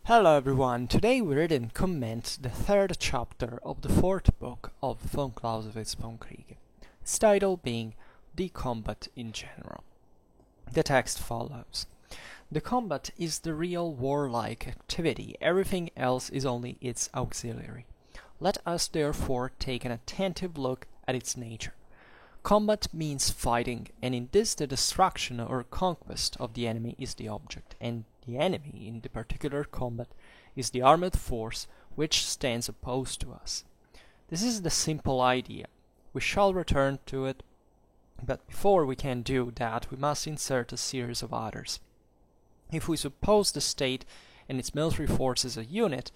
Hello everyone, today we read and comment the third chapter of the fourth book of Von Clausewitz von Kriege, its title being The Combat in General. The text follows. The combat is the real warlike activity, everything else is only its auxiliary. Let us therefore take an attentive look at its nature. Combat means fighting, and in this the destruction or conquest of the enemy is the object, and the enemy in the particular combat is the armed force which stands opposed to us. This is the simple idea. We shall return to it, but before we can do that we must insert a series of others. If we suppose the state and its military force as a unit,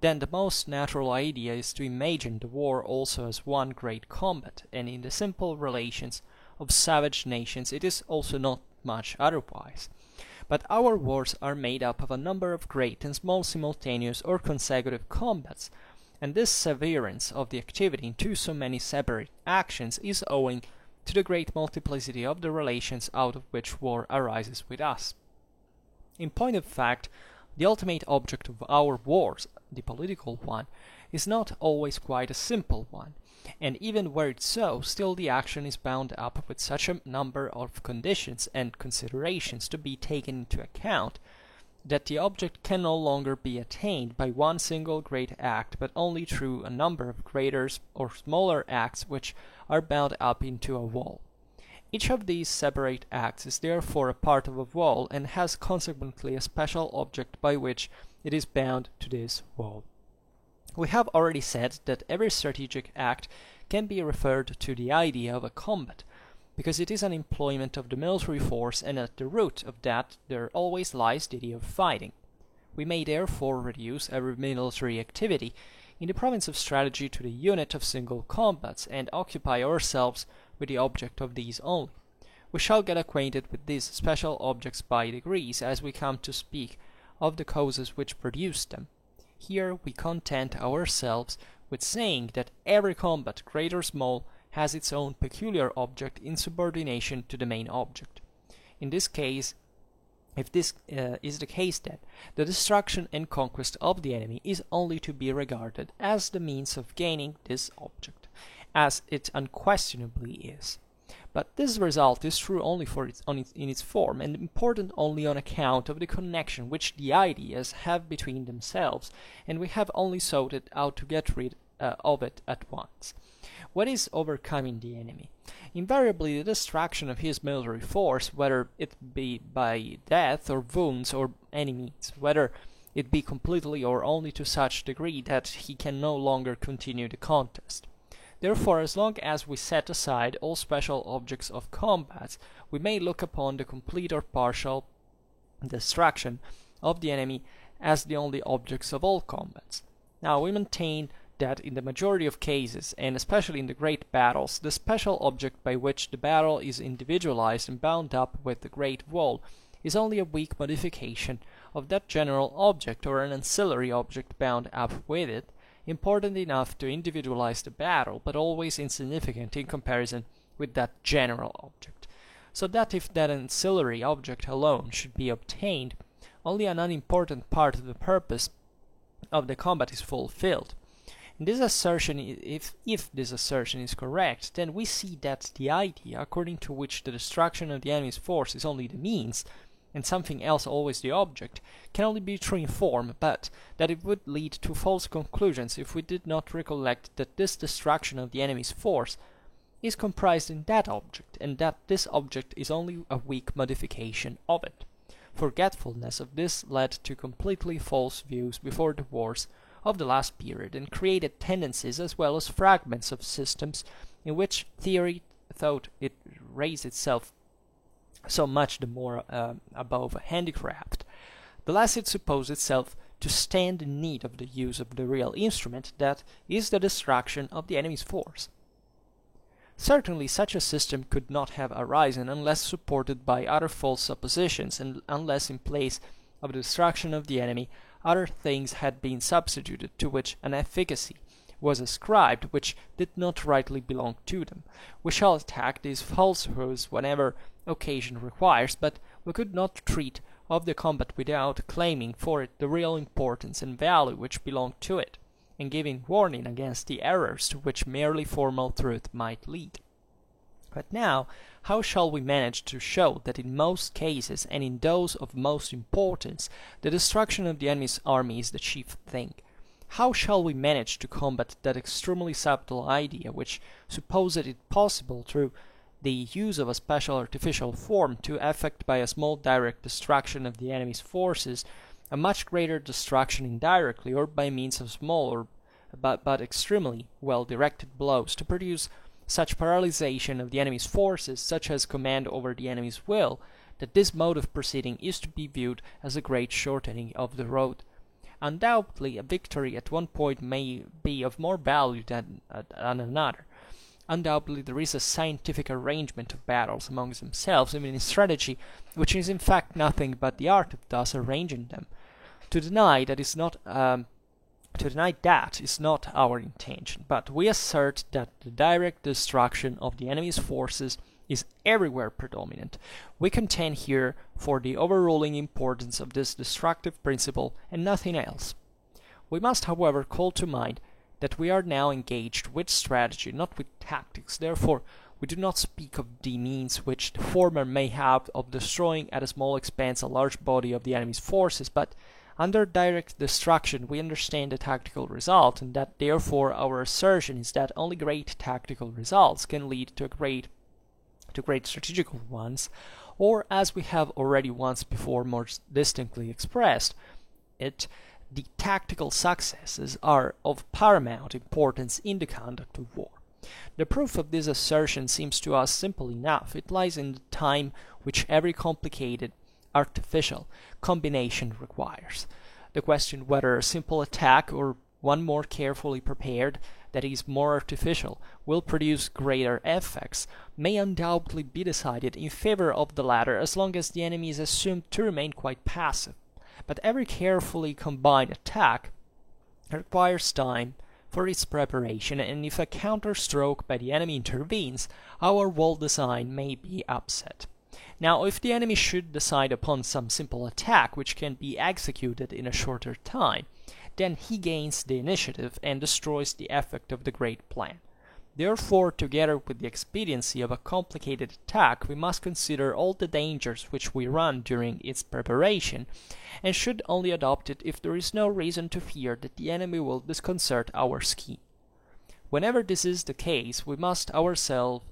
then the most natural idea is to imagine the war also as one great combat, and in the simple relations of savage nations it is also not much otherwise. But our wars are made up of a number of great and small simultaneous or consecutive combats, and this severance of the activity into so many separate actions is owing to the great multiplicity of the relations out of which war arises with us. In point of fact, the ultimate object of our wars, the political one, is not always quite a simple one, and even were it so, still the action is bound up with such a number of conditions and considerations to be taken into account, that the object can no longer be attained by one single great act, but only through a number of greater or smaller acts which are bound up into a whole. Each of these separate acts is therefore a part of a whole, and has consequently a special object by which it is bound to this whole. We have already said that every strategic act can be referred to the idea of a combat, because it is an employment of the military force, and at the root of that there always lies the idea of fighting. We may therefore reduce every military activity in the province of strategy to the unit of single combats, and occupy ourselves with the object of these only. We shall get acquainted with these special objects by degrees as we come to speak of the causes which produce them. Here we content ourselves with saying that every combat, great or small, has its own peculiar object in subordination to the main object. In this case, if this is the case, then the destruction and conquest of the enemy is only to be regarded as the means of gaining this object, as it unquestionably is. But this result is true only in its form, and important only on account of the connection which the ideas have between themselves, and we have only sought it out to get rid of it at once. What is overcoming the enemy? Invariably the destruction of his military force, whether it be by death or wounds or any means, whether it be completely or only to such degree that he can no longer continue the contest. Therefore, as long as we set aside all special objects of combats, we may look upon the complete or partial destruction of the enemy as the only objects of all combats. Now, we maintain that in the majority of cases, and especially in the great battles, the special object by which the battle is individualized and bound up with the great whole is only a weak modification of that general object, or an ancillary object bound up with it, important enough to individualize the battle, but always insignificant in comparison with that general object. So that if that ancillary object alone should be obtained, only an unimportant part of the purpose of the combat is fulfilled. In this assertion, if this assertion is correct, then we see that the idea, according to which the destruction of the enemy's force is only the means, and something else always the object, can only be true in form, but that it would lead to false conclusions if we did not recollect that this destruction of the enemy's force is comprised in that object, and that this object is only a weak modification of it. Forgetfulness of this led to completely false views before the wars of the last period, and created tendencies as well as fragments of systems in which theory thought it raised itself so much the more above handicraft, the less it supposed itself to stand in need of the use of the real instrument, that is the destruction of the enemy's force. Certainly such a system could not have arisen unless supported by other false suppositions, and unless in place of the destruction of the enemy other things had been substituted to which an efficacy was ascribed which did not rightly belong to them. We shall attack these falsehoods whenever occasion requires, but we could not treat of the combat without claiming for it the real importance and value which belong to it, and giving warning against the errors to which merely formal truth might lead. But now, how shall we manage to show that in most cases, and in those of most importance, the destruction of the enemy's army is the chief thing? How shall we manage to combat that extremely subtle idea which supposes it possible through the use of a special artificial form to effect by a small direct destruction of the enemy's forces a much greater destruction indirectly, or by means of small but extremely well directed blows to produce such paralyzation of the enemy's forces, such as command over the enemy's will, that this mode of proceeding is to be viewed as a great shortening of the road? Undoubtedly, a victory at one point may be of more value than at another. Undoubtedly, there is a scientific arrangement of battles amongst themselves, even in strategy, which is in fact nothing but the art of thus arranging them. To deny that is not our intention, but we assert that the direct destruction of the enemy's forces is everywhere predominant. We contend here for the overruling importance of this destructive principle and nothing else. We must, however, call to mind that we are now engaged with strategy, not with tactics. Therefore, we do not speak of the means which the former may have of destroying at a small expense a large body of the enemy's forces, but under direct destruction we understand the tactical result, and that therefore our assertion is that only great tactical results can lead to great strategical ones, or, as we have already once before more distinctly expressed it, the tactical successes are of paramount importance in the conduct of war. The proof of this assertion seems to us simple enough. It lies in the time which every complicated artificial combination requires. The question whether a simple attack or one more carefully prepared, that is, more artificial, will produce greater effects, may undoubtedly be decided in favor of the latter as long as the enemy is assumed to remain quite passive. But every carefully combined attack requires time for its preparation, and if a counterstroke by the enemy intervenes, our whole design may be upset. Now, if the enemy should decide upon some simple attack which can be executed in a shorter time, then he gains the initiative and destroys the effect of the great plan. Therefore, together with the expediency of a complicated attack, we must consider all the dangers which we run during its preparation, and should only adopt it if there is no reason to fear that the enemy will disconcert our scheme. Whenever this is the case, we must ourselves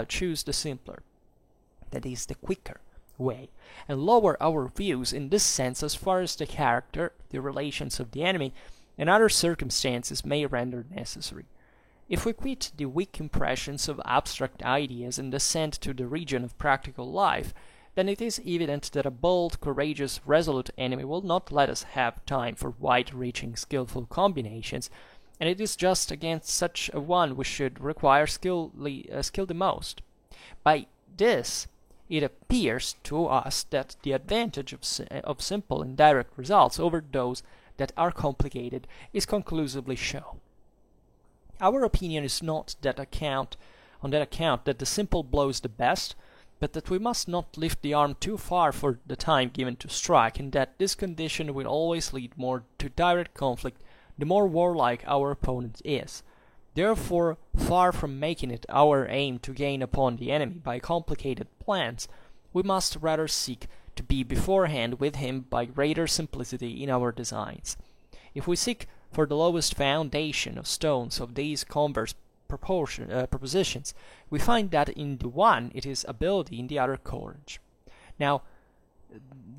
choose the simpler, that is, the quicker way, and lower our views in this sense as far as the character, the relations of the enemy, and other circumstances may render necessary. If we quit the weak impressions of abstract ideas and descend to the region of practical life, then it is evident that a bold, courageous, resolute enemy will not let us have time for wide-reaching, skillful combinations, and it is just against such a one we should require skill the most. By this, it appears to us that the advantage of simple and direct results over those that are complicated is conclusively shown. Our opinion is not on that account that the simple blow is the best, but that we must not lift the arm too far for the time given to strike, and that this condition will always lead more to direct conflict the more warlike our opponent is. Therefore, far from making it our aim to gain upon the enemy by complicated plans, we must rather seek to be beforehand with him by greater simplicity in our designs. If we seek for the lowest foundation of stones of these converse propositions, we find that in the one it is ability, in the other courage. Now,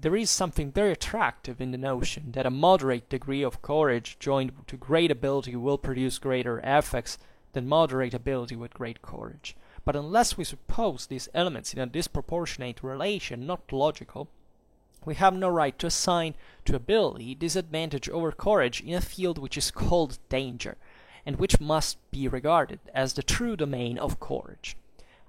there is something very attractive in the notion that a moderate degree of courage joined to great ability will produce greater effects than moderate ability with great courage. But unless we suppose these elements in a disproportionate relation, not logical, we have no right to assign to ability disadvantage over courage in a field which is called danger, and which must be regarded as the true domain of courage.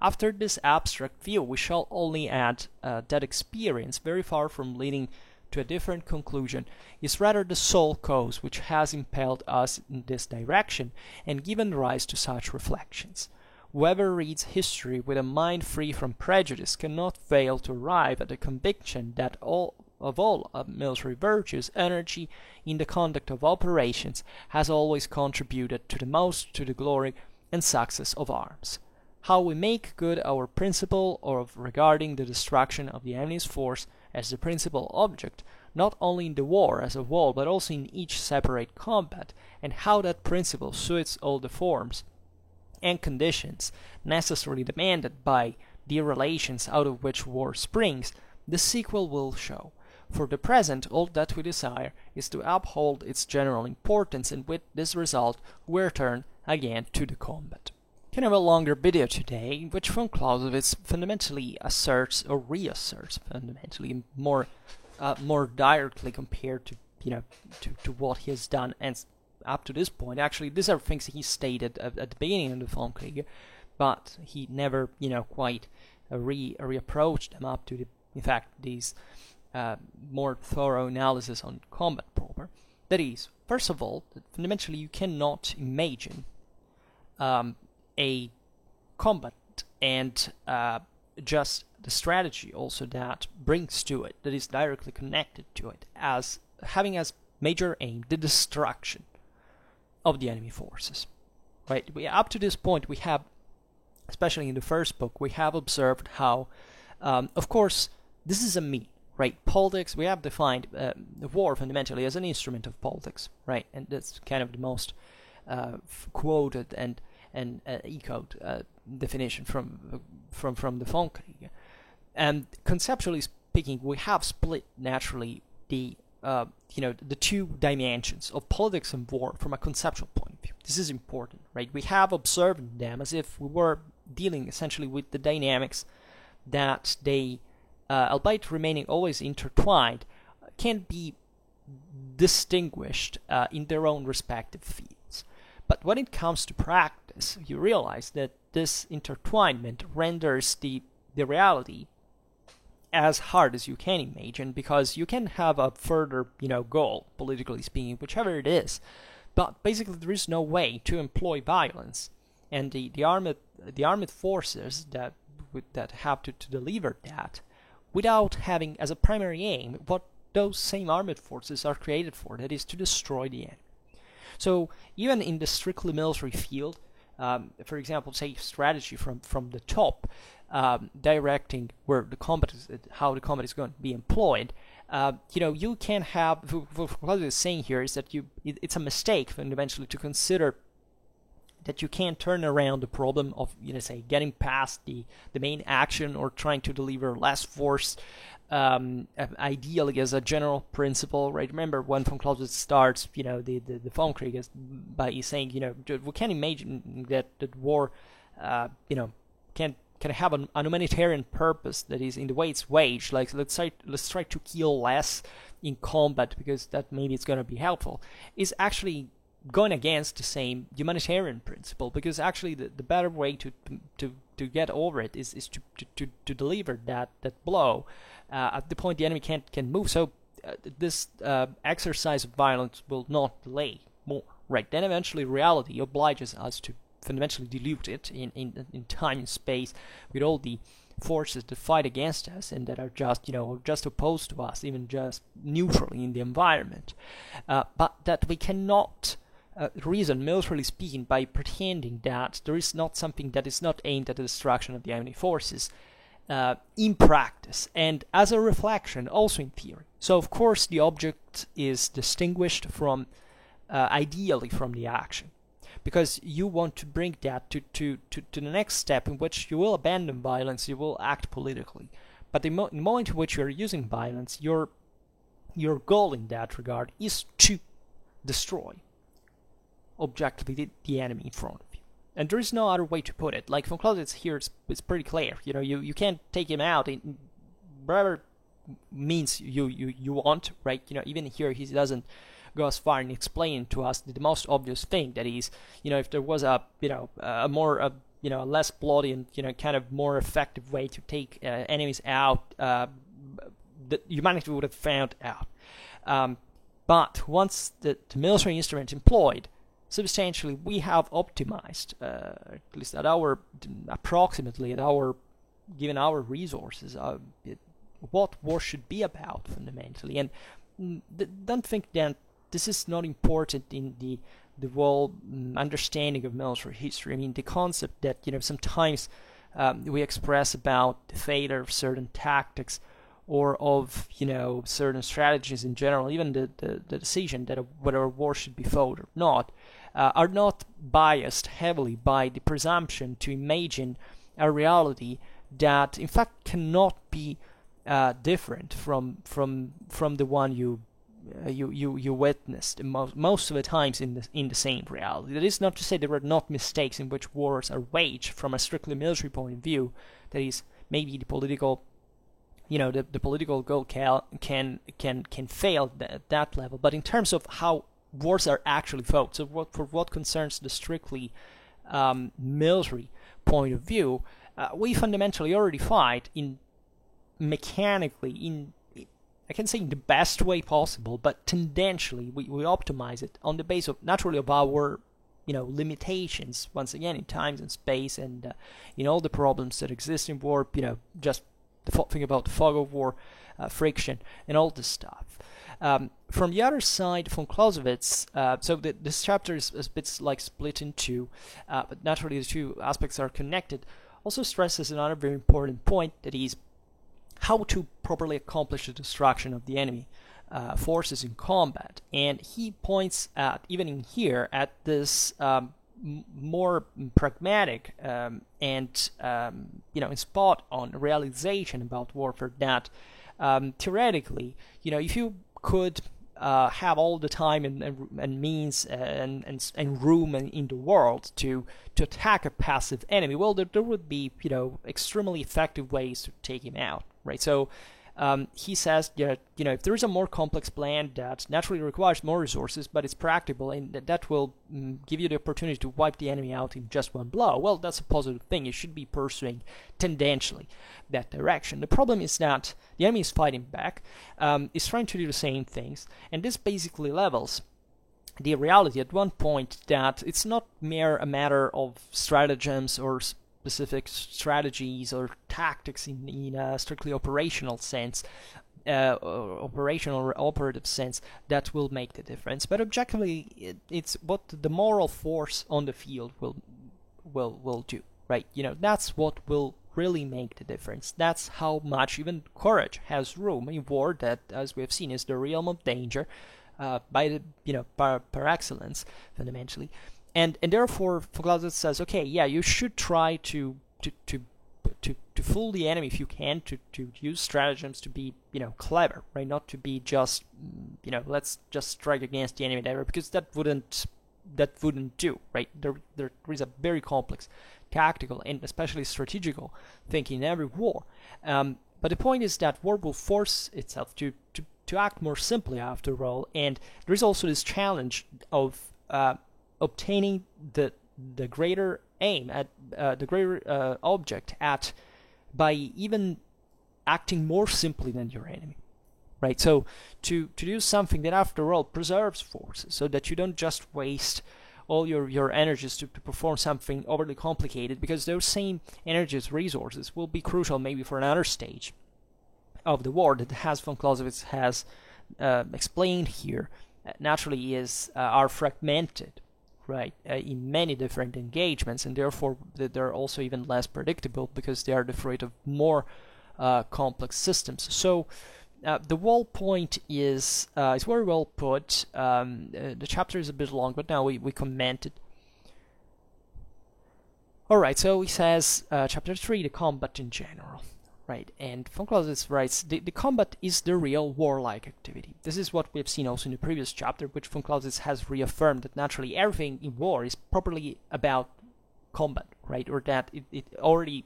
After this abstract view, we shall only add that experience, very far from leading to a different conclusion, is rather the sole cause which has impelled us in this direction and given rise to such reflections. Whoever reads history with a mind free from prejudice cannot fail to arrive at the conviction that all military virtues, energy in the conduct of operations has always contributed to the glory and success of arms. How we make good our principle of regarding the destruction of the enemy's force as the principal object, not only in the war as a whole, but also in each separate combat, and how that principle suits all the forms and conditions necessarily demanded by the relations out of which war springs, the sequel will show. For the present, all that we desire is to uphold its general importance, and with this result we return again to the combat. Kind of a longer video today, in which von Clausewitz fundamentally asserts or reasserts fundamentally more directly compared to to what he has done and up to this point. Actually, these are things he stated at the beginning of the Volkskrieg, but he never quite reapproached them up to in fact these more thorough analysis on combat proper. That is, first of all, fundamentally you cannot imagine a combat and just the strategy also that brings to it, that is directly connected to it, as having as major aim the destruction of the enemy forces. Right? Up to this point we have, especially in the first book, we have observed how, of course, this is a mean, right? Politics, we have defined the war fundamentally as an instrument of politics, right? And that's kind of the most quoted and echoed definition from the Volkskrieg. And conceptually speaking, we have split naturally the the two dimensions of politics and war from a conceptual point of view. This is important, right? We have observed them as if we were dealing essentially with the dynamics that they, albeit remaining always intertwined, can be distinguished in their own respective fields. But when it comes to practice, you realize that this intertwinement renders the reality as hard as you can imagine, because you can have a further, goal, politically speaking, whichever it is, but basically there is no way to employ violence, and the armed forces that have to deliver that without having as a primary aim what those same armed forces are created for, that is to destroy the enemy. So even in the strictly military field, for example, say strategy from the top, directing where the combat is, how the combat is going to be employed, you can have, what it's saying here is that it's a mistake fundamentally to consider that you can't turn around the problem of, say, getting past the main action or trying to deliver less force, ideally as a general principle, right? Remember when von Clausewitz starts, the Volkskrieg by saying, we can imagine that war, can have a humanitarian purpose that is in the way it's waged. Like let's try to kill less in combat because that maybe it's going to be helpful. Is actually going against the same humanitarian principle, because actually the better way to get over it is to deliver that blow at the point the enemy can move. So this exercise of violence will not delay more, right? Then eventually reality obliges us to fundamentally dilute it in time and space with all the forces that fight against us and that are just opposed to us, even just neutrally in the environment, but that we cannot reason, militarily speaking, by pretending that there is not something that is not aimed at the destruction of the enemy forces in practice, and as a reflection also in theory. So of course the object is distinguished from ideally from the action, because you want to bring that to the next step in which you will abandon violence, you will act politically. But the moment in which you are using violence, your goal in that regard is to destroy objectively the enemy in front of you. And there is no other way to put it. Like von Clausewitz here, it's pretty clear. You can't take him out in whatever means you want, right? Even here he doesn't go as far in explaining to us the most obvious thing, that is, if there was a less bloody and kind of more effective way to take enemies out, that humanity would have found out. But once the military instrument employed, substantially we have optimized, at least at our approximately at our given our resources, what war should be about fundamentally. And don't think that this is not important in the whole understanding of military history. I mean, the concept that sometimes we express about the failure of certain tactics or of certain strategies in general, even the decision that whether a war should be fought or not, are not biased heavily by the presumption to imagine a reality that in fact cannot be different from the one you witnessed most of the times in the same reality. That is not to say there are not mistakes in which wars are waged from a strictly military point of view. That is, maybe the political the political goal can fail at that level. But in terms of how wars are actually fought, so for what concerns the strictly military point of view, we fundamentally already fight in mechanically in I can say in the best way possible, but tendentially we optimize it on the basis of naturally of our limitations, once again, in times and space, and in all the problems that exist in war, just the thing about the fog of war, friction, and all this stuff. From the other side, von Clausewitz, so this chapter is a bit like split in two, but naturally the two aspects are connected, also stresses another very important point, that is how to properly accomplish the destruction of the enemy forces in combat. And he points at, even in here, at this more pragmatic and spot on realization about warfare that theoretically, if you could have all the time and means and room in the world to attack a passive enemy, well, there would be extremely effective ways to take him out, right? So he says that if there is a more complex plan that naturally requires more resources, but it's practical and that will give you the opportunity to wipe the enemy out in just one blow, well, that's a positive thing. You should be pursuing tendentially that direction. The problem is that the enemy is fighting back, is trying to do the same things, and this basically levels the reality at one point that it's not mere a matter of stratagems or specific strategies or tactics in a strictly operational sense, operational or operative sense, that will make the difference. But objectively, it's what the moral force on the field will do, right? That's what will really make the difference. That's how much even courage has room in war, that, as we have seen, is the realm of danger, by the par excellence, fundamentally. And therefore, von Clausewitz says, okay, yeah, you should try to fool the enemy if you can, to use stratagems, to be clever, right? Not to be just let's just strike against the enemy there, because that wouldn't do, right? There is a very complex tactical and especially strategical thinking in every war. But the point is that war will force itself to act more simply after all, and there is also this challenge of obtaining the greater aim at the greater object at by even acting more simply than your enemy, right? So to do something that after all preserves forces, so that you don't just waste all your energies to perform something overly complicated, because those same energies, resources, will be crucial maybe for another stage of the war that, as von Clausewitz has explained here, naturally are fragmented, right, in many different engagements, and therefore they're also even less predictable because they are the fruit of more complex systems. So the whole point is very well put. The chapter is a bit long, but now we comment it. Alright, so he says, chapter 3, the combat in general. Right, and von Clausewitz writes, the combat is the real warlike activity. This is what we have seen also in the previous chapter, which von Clausewitz has reaffirmed, that naturally everything in war is properly about combat, right? Or that it already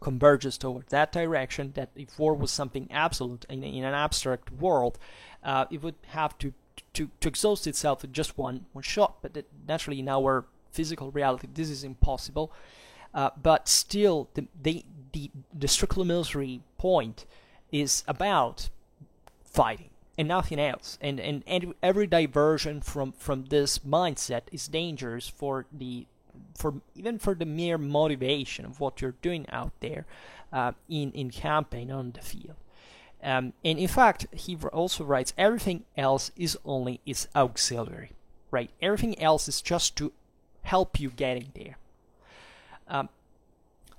converges toward that direction, that if war was something absolute in an abstract world, it would have to exhaust itself in just one shot. But that naturally in our physical reality, this is impossible. But still, the strictly military point is about fighting and nothing else. And every diversion from this mindset is dangerous for even for the mere motivation of what you're doing out there in campaign on the field. And in fact, he also writes, everything else is only its auxiliary, right? Everything else is just to help you getting there.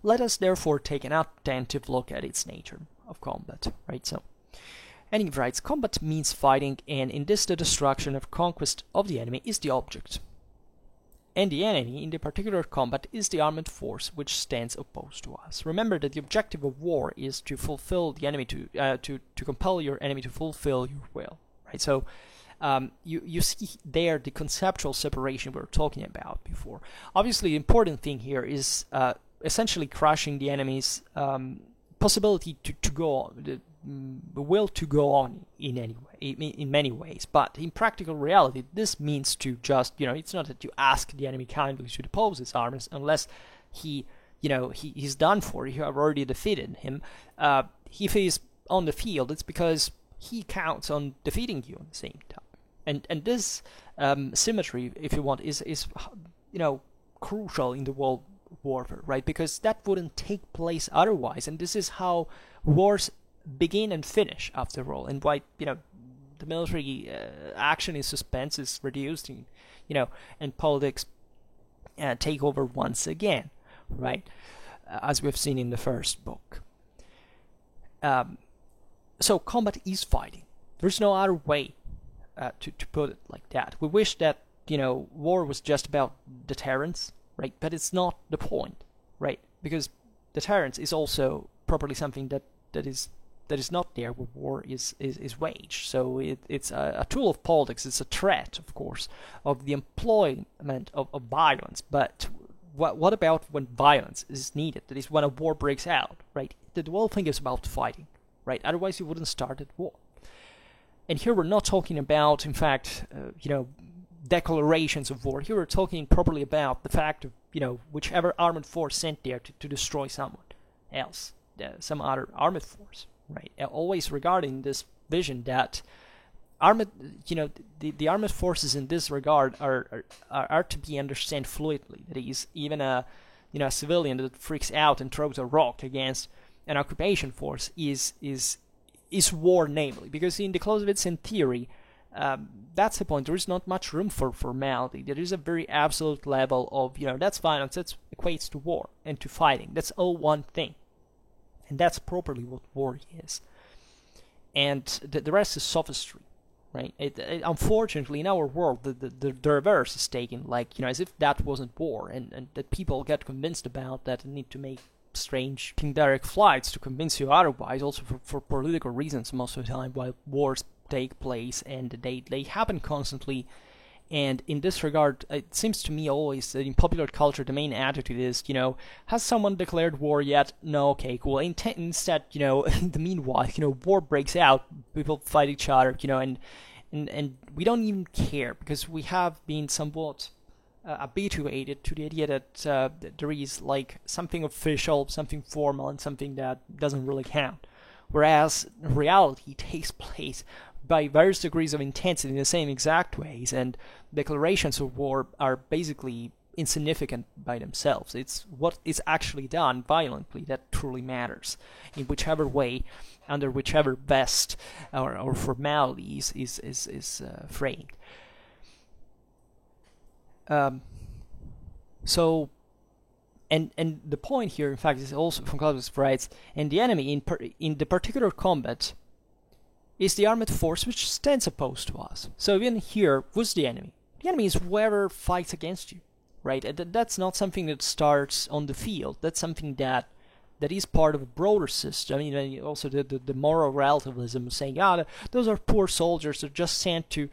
Let us therefore take an attentive look at its nature of combat, right? So, and he writes, combat means fighting, and in this the destruction or conquest of the enemy is the object. And the enemy, in the particular combat, is the armed force which stands opposed to us. Remember that the objective of war is to fulfill the enemy to compel your enemy to fulfill your will, right? So you see there the conceptual separation we were talking about before. Obviously, the important thing here is essentially crushing the enemy's possibility to go on, the will to go on in any way, in many ways. But in practical reality, this means to just, it's not that you ask the enemy kindly to depose his armies unless he's done for. You have already defeated him. If he's on the field, it's because he counts on defeating you at the same time. And this symmetry, if you want, is crucial in the world warfare, right? Because that wouldn't take place otherwise, and this is how wars begin and finish, after all, and why the military action in suspense is reduced, and politics take over once again, right? As we've seen in the first book. So combat is fighting. There's no other way to put it like that. We wish that war was just about deterrence, right? But it's not the point, right? Because deterrence is also properly something that is not there when war is waged. So it's a tool of politics. It's a threat, of course, of the employment of violence. But what about when violence is needed? That is when a war breaks out, right? The whole thing is about fighting, right? Otherwise, you wouldn't start at war. And here we're not talking about, in fact, declarations of war. Here we're talking properly about the fact of, whichever armed force sent there to destroy someone else, some other armed force, right? Always regarding this vision that the armed forces in this regard are to be understood fluidly. That is, even a civilian that freaks out and throws a rock against an occupation force is war, namely, because in the Clausewitzian theory, that's the point. There is not much room for formality. There is a very absolute level of, that's violence, that equates to war and to fighting. That's all one thing. And that's properly what war is. And the rest is sophistry, right? Unfortunately, in our world, the reverse is taken, as if that wasn't war, and that people get convinced about that and need to make strange indirect flights to convince you otherwise, also for political reasons most of the time, while wars take place, and they happen constantly. And in this regard, it seems to me always that in popular culture the main attitude is, has someone declared war yet? No, okay, cool. Instead, in the meanwhile, war breaks out, people fight each other, and we don't even care, because we have been somewhat habituated to the idea that there is something official, something formal, and something that doesn't really count. Whereas reality takes place by various degrees of intensity in the same exact ways, and declarations of war are basically insignificant by themselves. It's what is actually done violently that truly matters, in whichever way, under whichever vest or formality is framed. So, and the point here, in fact, is also von Clausewitz writes, and the enemy in the particular combat is the armed force which stands opposed to us. So even here, who's the enemy? The enemy is whoever fights against you, right? And that's not something that starts on the field. That's something that is part of a broader system. I mean, also the moral relativism saying, those are poor soldiers. They're just sent to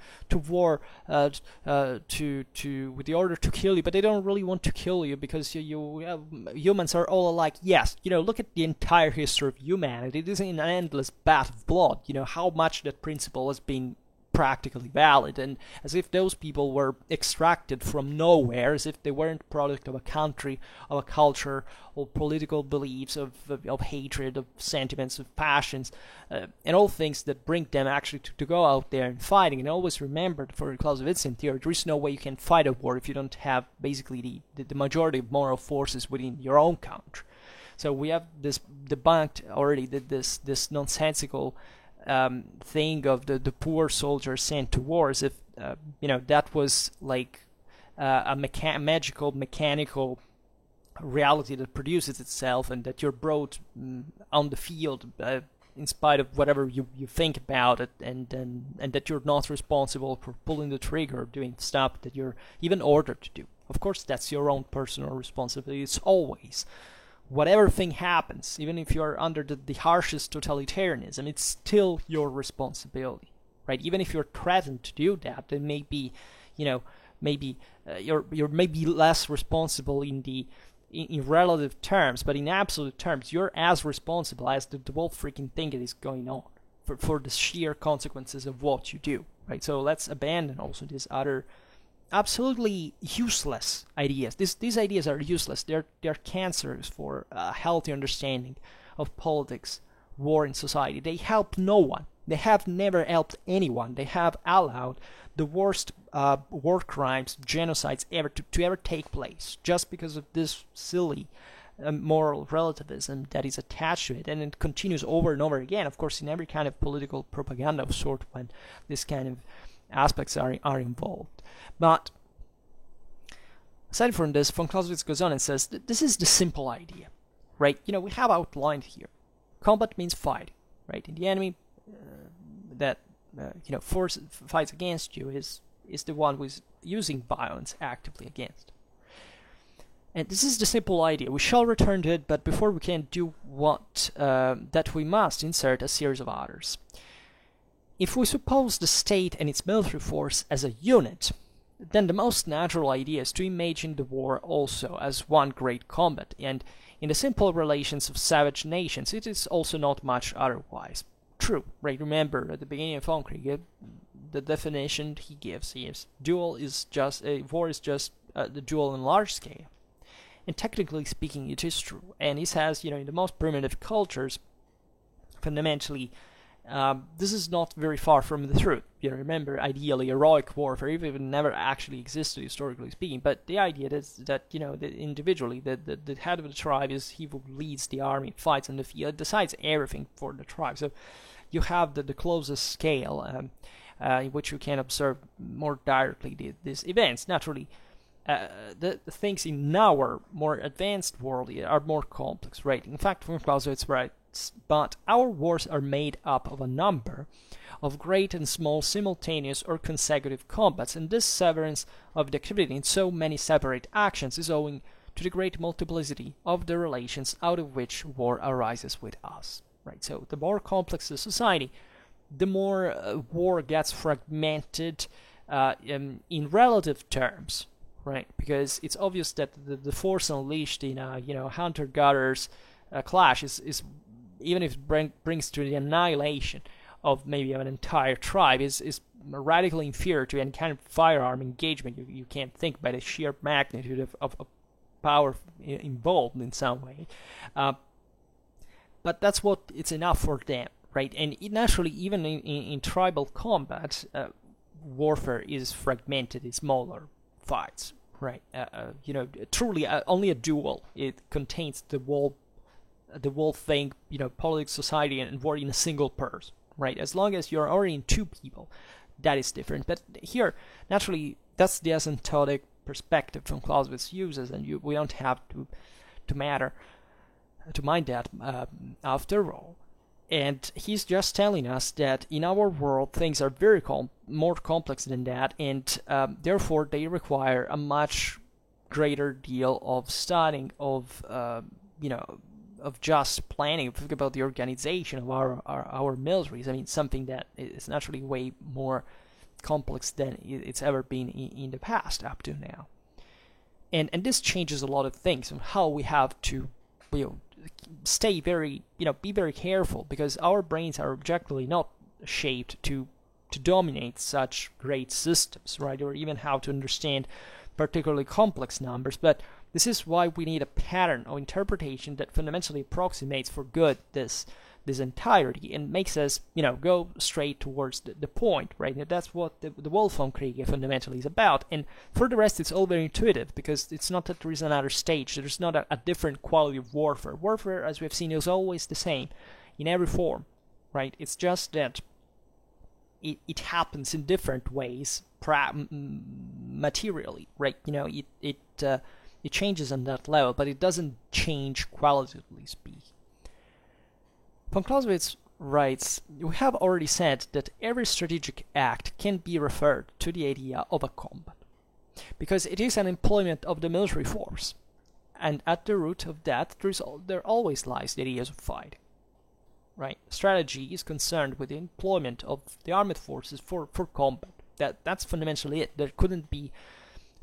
war with the order to kill you, but they don't really want to kill you because humans are all alike. Yes, look at the entire history of humanity. It is an endless bath of blood. How much that principle has been practically valid, and as if those people were extracted from nowhere, as if they weren't product of a country, of a culture, of political beliefs, of hatred, of sentiments, of passions, and all things that bring them actually to go out there and fighting. And always remember, for Clausewitzian theory, there is no way you can fight a war if you don't have basically the majority of moral forces within your own country. So we have this debunked already, this nonsensical thing of the poor soldier sent to war, as if that was like a magical mechanical reality that produces itself, and that you're brought on the field in spite of whatever you think about it, and that you're not responsible for pulling the trigger or doing stuff that you're even ordered to do. Of course, that's your own personal responsibility. It's always, whatever thing happens, even if you're under the harshest totalitarianism, it's still your responsibility, right? Even if you're threatened to do that, then maybe, you're maybe less responsible in relative terms, but in absolute terms, you're as responsible as the whole freaking thing that is going on for the sheer consequences of what you do, right? So let's abandon also these other absolutely useless ideas. These ideas are useless. They're cancerous for a healthy understanding of politics, war, and society. They help no one. They have never helped anyone. They have allowed the worst war crimes, genocides ever to ever take place, just because of this silly moral relativism that is attached to it, and it continues over and over again, of course, in every kind of political propaganda of sort when this kind of aspects are involved. But aside from this, von Clausewitz goes on and says that this is the simple idea, right? We have outlined here. Combat means fighting, right? And the enemy that fights against you is the one who is using violence actively against. And this is the simple idea. We shall return to it, but before we can do what that we must insert a series of others. If we suppose the state and its military force as a unit, then the most natural idea is to imagine the war also as one great combat, and in the simple relations of savage nations it is also not much otherwise. True, right? Remember, at the beginning of Von Krieg, the definition he gives is war is just the duel on large scale. And technically speaking, it is true. And he says, in the most primitive cultures, fundamentally, this is not very far from the truth. Remember, ideally, heroic warfare even never actually existed, historically speaking. But the idea is that individually, the head of the tribe is he who leads the army, fights on the field, decides everything for the tribe. So you have the closest scale in which you can observe more directly these events. Naturally, the things in our more advanced world are more complex, right? In fact, von Clausewitz writes, but our wars are made up of a number of great and small simultaneous or consecutive combats, and this severance of the activity in so many separate actions is owing to the great multiplicity of the relations out of which war arises with us, right? So the more complex the society, the more war gets fragmented in relative terms, right? Because it's obvious that the force unleashed in a hunter-gatherers clash is even if it brings to the annihilation of maybe an entire tribe, is radically inferior to any kind of firearm engagement you can't think by the sheer magnitude of power involved in some way. But that's what it's enough for them, right? And naturally, even in tribal combat, warfare is fragmented in smaller fights, right? Truly, only a duel, it contains the whole thing, politics, society, and war in a single person, right? As long as you're already in two people, that is different. But here, naturally, that's the asymptotic perspective von Clausewitz uses, and we don't have to mind that after all. And he's just telling us that in our world things are very more complex than that, and therefore they require a much greater deal of studying, of just planning. Think about the organization of our militaries. I mean, something that is naturally way more complex than it's ever been in the past up to now. And this changes a lot of things on how we have to stay very, be very careful, because our brains are objectively not shaped to dominate such great systems, right? Or even how to understand particularly complex numbers. But this is why we need a pattern of interpretation that fundamentally approximates for good this entirety and makes us, go straight towards the point, right? And that's what the Wolframkrieg fundamentally is about. And for the rest, it's all very intuitive, because it's not that there is another stage. There's not a different quality of warfare. Warfare, as we have seen, is always the same in every form, right? It's just that it happens in different ways, materially, right? It changes on that level, but it doesn't change qualitatively speaking. Von Clausewitz writes, we have already said that every strategic act can be referred to the idea of a combat, because it is an employment of the military force, and at the root of that there always lies the ideas of fighting. Right? Strategy is concerned with the employment of the armed forces for combat. That's fundamentally it. There couldn't be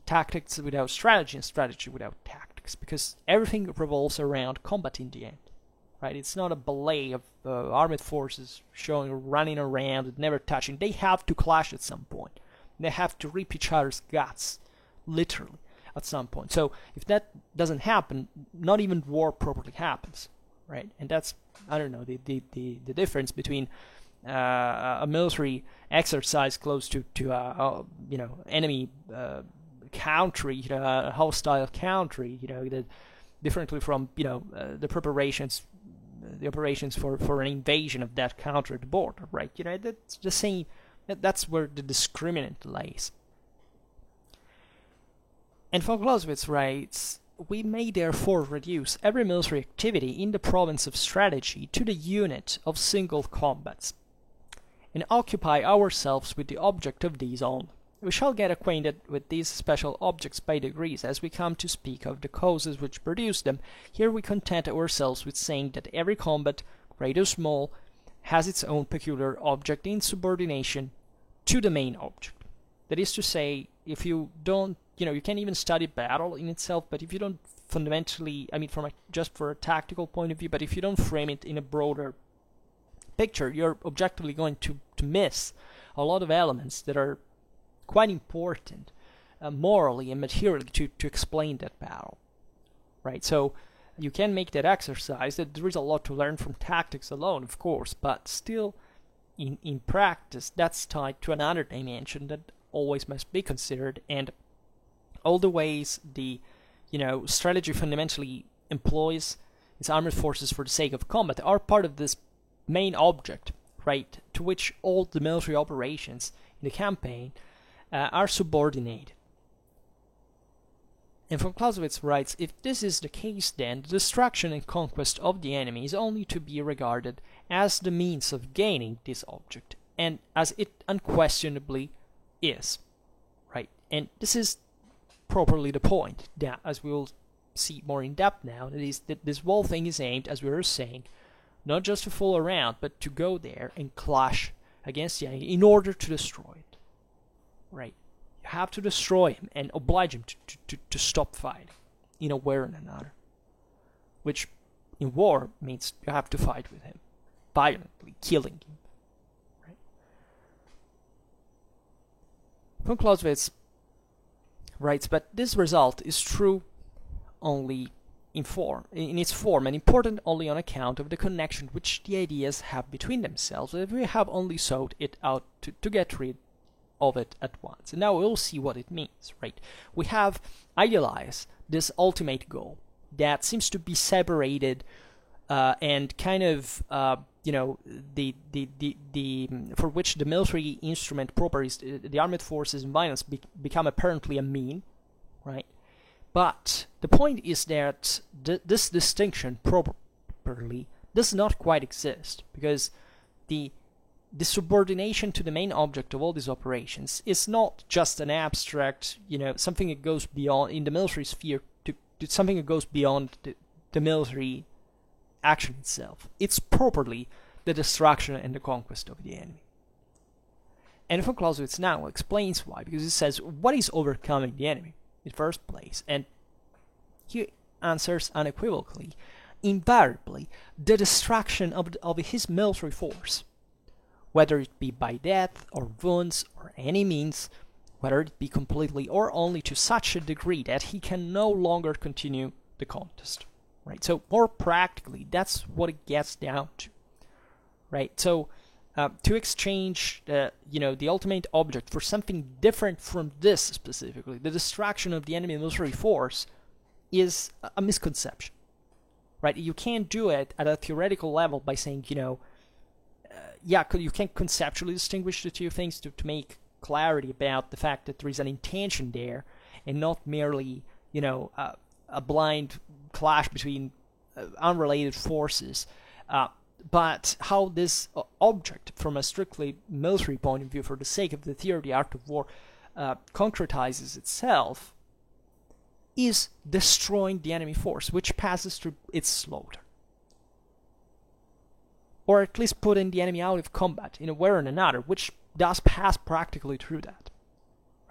tactics without strategy and strategy without tactics, because everything revolves around combat in the end. Right? It's not a ballet of armed forces running around and never touching. They have to clash at some point. They have to rip each other's guts, literally, at some point. So if that doesn't happen, not even war properly happens. Right? And that's, I don't know, the difference between a military exercise close to enemy country, a hostile country, that differently from the operations for an invasion of that country at the border, right? That's the same. That's where the discriminant lays. And von Clausewitz writes, we may therefore reduce every military activity in the province of strategy to the unit of single combats, and occupy ourselves with the object of these only. We shall get acquainted with these special objects by degrees as we come to speak of the causes which produce them. Here we content ourselves with saying that every combat, great or small, has its own peculiar object in subordination to the main object. That is to say, if you don't, you can even study battle in itself, but if you don't fundamentally, just for a tactical point of view, but if you don't frame it in a broader picture, you're objectively going to miss a lot of elements that are quite important morally and materially to explain that battle, right? So you can make that exercise. That there is a lot to learn from tactics alone, of course, but still in practice that's tied to another dimension that always must be considered, and all the ways the strategy fundamentally employs its armed forces for the sake of combat are part of this main object, right, to which all the military operations in the campaign are subordinated. And von Clausewitz writes, if this is the case, then the destruction and conquest of the enemy is only to be regarded as the means of gaining this object, and as it unquestionably is, right? And this is properly the point, that, as we will see more in depth now, that is that this whole thing is aimed, as we were saying, not just to fool around, but to go there and clash against the enemy in order to destroy it, right? You have to destroy him and oblige him to stop fighting in a way or another, which in war means you have to fight with him, violently killing him, right? Von Clausewitz writes, but this result is true only in its form, and important only on account of the connection which the ideas have between themselves, if we have only sought it out to get rid of it at once. And now we'll see what it means, right? We have idealized this ultimate goal that seems to be separated and kind of the for which the military instrument proper is the armed forces and violence become apparently a mean, right? But the point is that this distinction properly does not quite exist, because the subordination to the main object of all these operations is not just an abstract, something that goes beyond, in the military sphere, to something that goes beyond the military action itself. It's properly the destruction and the conquest of the enemy. And von Clausewitz now explains why, because he says, what is overcoming the enemy in the first place? And he answers unequivocally, invariably, the destruction of his military force, whether it be by death or wounds or any means, whether it be completely or only to such a degree that he can no longer continue the contest, right? So more practically, that's what it gets down to, right? So to exchange the ultimate object for something different from this specifically, the destruction of the enemy military force, is a misconception, right? You can't do it at a theoretical level by saying, yeah, you can conceptually distinguish the two things to make clarity about the fact that there is an intention there, and not merely, a blind clash between unrelated forces. But how this object, from a strictly military point of view, for the sake of the theory of the art of war, concretizes itself, is destroying the enemy force, which passes through its slaughter. Or at least putting the enemy out of combat in a way or another, which does pass practically through that.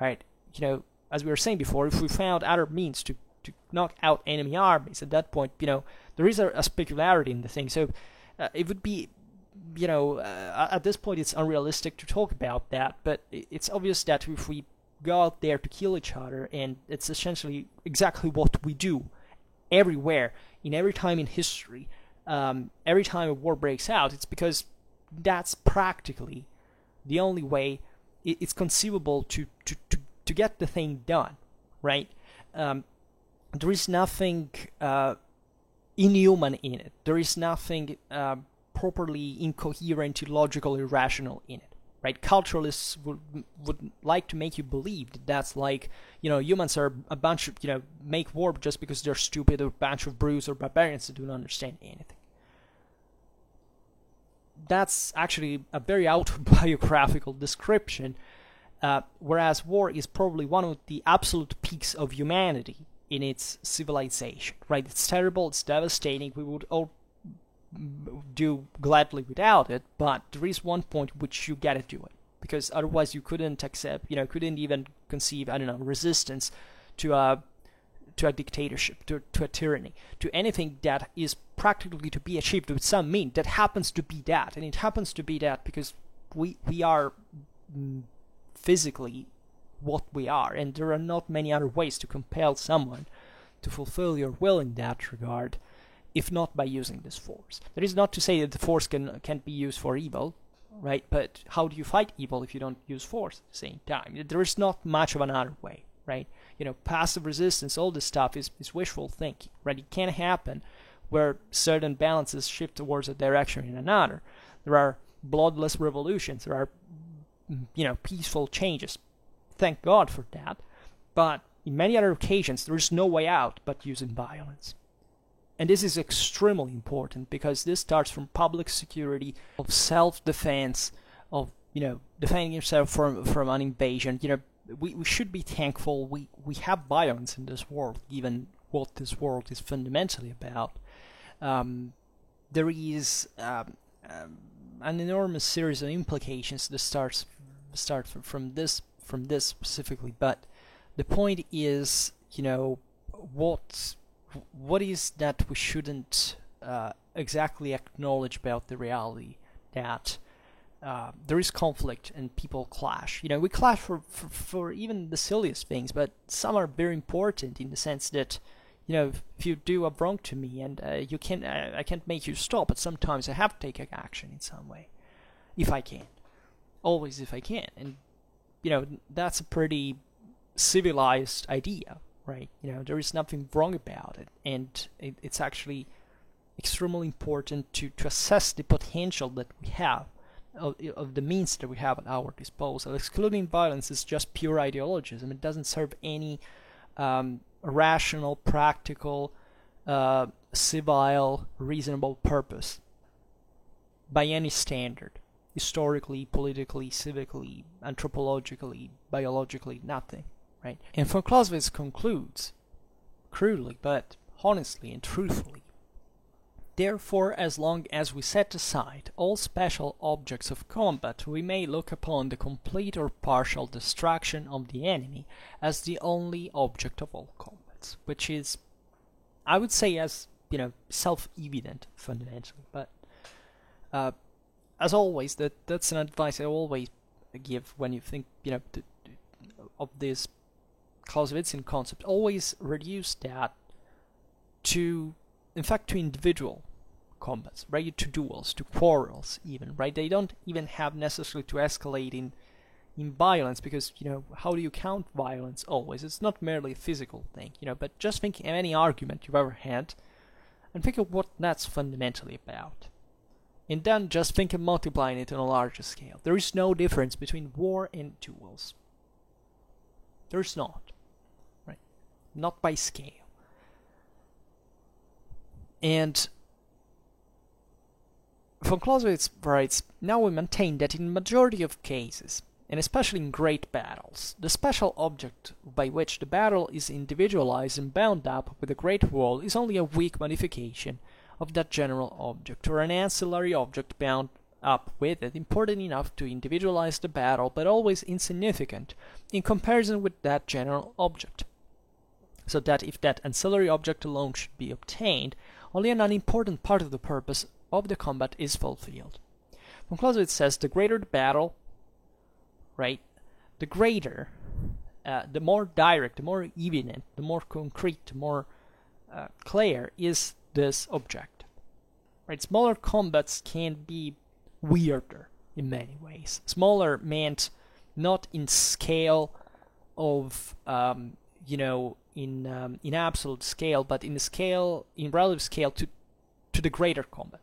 Right? As we were saying before, if we found other means to knock out enemy armies, at that point, there is a specularity in the thing. So it would be, at this point it's unrealistic to talk about that, but it's obvious that if we go out there to kill each other, and it's essentially exactly what we do everywhere, in every time in history, every time a war breaks out, it's because that's practically the only way it's conceivable to get the thing done, right? There is nothing inhuman in it. There is nothing properly incoherent, illogical, irrational in it, right? Culturalists would like to make you believe that that's like, humans are a bunch of, make war just because they're stupid, or a bunch of brutes or barbarians that don't understand anything. That's actually a very autobiographical description, whereas war is probably one of the absolute peaks of humanity in its civilization, right? It's terrible, it's devastating, we would all do gladly without it, but there is one point which you gotta do it, because otherwise you couldn't accept, couldn't even conceive, resistance to a dictatorship, to a tyranny, to anything that is practically to be achieved with some means that happens to be that. And it happens to be that because we are physically what we are, and there are not many other ways to compel someone to fulfill your will in that regard, if not by using this force. That is not to say that the force can't be used for evil, right? But how do you fight evil if you don't use force at the same time? There is not much of another way, right? Passive resistance, all this stuff is wishful thinking, right? It can't happen where certain balances shift towards a direction in another. There are bloodless revolutions, there are, peaceful changes. Thank God for that. But in many other occasions, there is no way out but using violence. And this is extremely important, because this starts from public security, of self-defense, of, defending yourself from an invasion. We should be thankful we have violence in this world, given what this world is fundamentally about. There is an enormous series of implications that start from this specifically, but the point is, what is that we shouldn't exactly acknowledge about the reality that there is conflict and people clash. We clash for even the silliest things, but some are very important in the sense that, if you do a wrong to me and I can't make you stop, but sometimes I have to take action in some way, if I can. Always if I can. And, that's a pretty civilized idea, right? There is nothing wrong about it, and it's actually extremely important to assess the potential that we have, of the means that we have at our disposal. Excluding violence is just pure ideologism. It doesn't serve any rational, practical, civil, reasonable purpose by any standard. Historically, politically, civically, anthropologically, biologically, nothing, right? And von Clausewitz concludes, crudely, but honestly and truthfully, therefore, as long as we set aside all special objects of combat, we may look upon the complete or partial destruction of the enemy as the only object of all combats, which is, I would say, as self-evident fundamentally. But as always, that's an advice I always give when you think of this Clausewitzian concept. Always reduce that to, in fact, to individual combats, right? To duels, to quarrels even, right? They don't even have necessarily to escalate in violence, because, how do you count violence always? It's not merely a physical thing, but just think of any argument you've ever had and think of what that's fundamentally about. and then just think of multiplying it on a larger scale. There is no difference between war and duels. There's not, right? Not by scale. And von Clausewitz writes, now we maintain that in the majority of cases, and especially in great battles, the special object by which the battle is individualized and bound up with the great whole is only a weak modification of that general object, or an ancillary object bound up with it, important enough to individualize the battle, but always insignificant in comparison with that general object. So that if that ancillary object alone should be obtained, only an unimportant part of the purpose of the combat is fulfilled. Von Clausewitz says the greater the battle, right, the greater, the more direct, the more evident, the more concrete, the more clear is this object. Right, smaller combats can be weirder in many ways. Smaller meant not in scale of, in absolute scale, but in relative scale to the greater combat.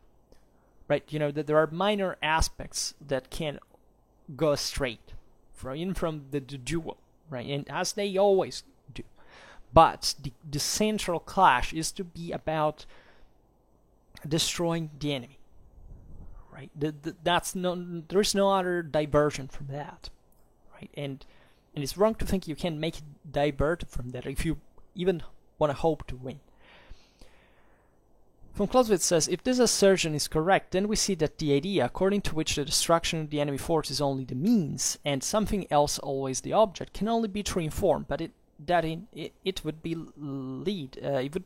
Right, that there are minor aspects that can go straight from the duel, right, and as they always do. But the central clash is to be about destroying the enemy, right? There is no other diversion from that, right? And it's wrong to think you can make it divert from that if you even want to hope to win. Von Clausewitz says, if this assertion is correct, then we see that the idea according to which the destruction of the enemy force is only the means and something else always the object can only be true in form, but it would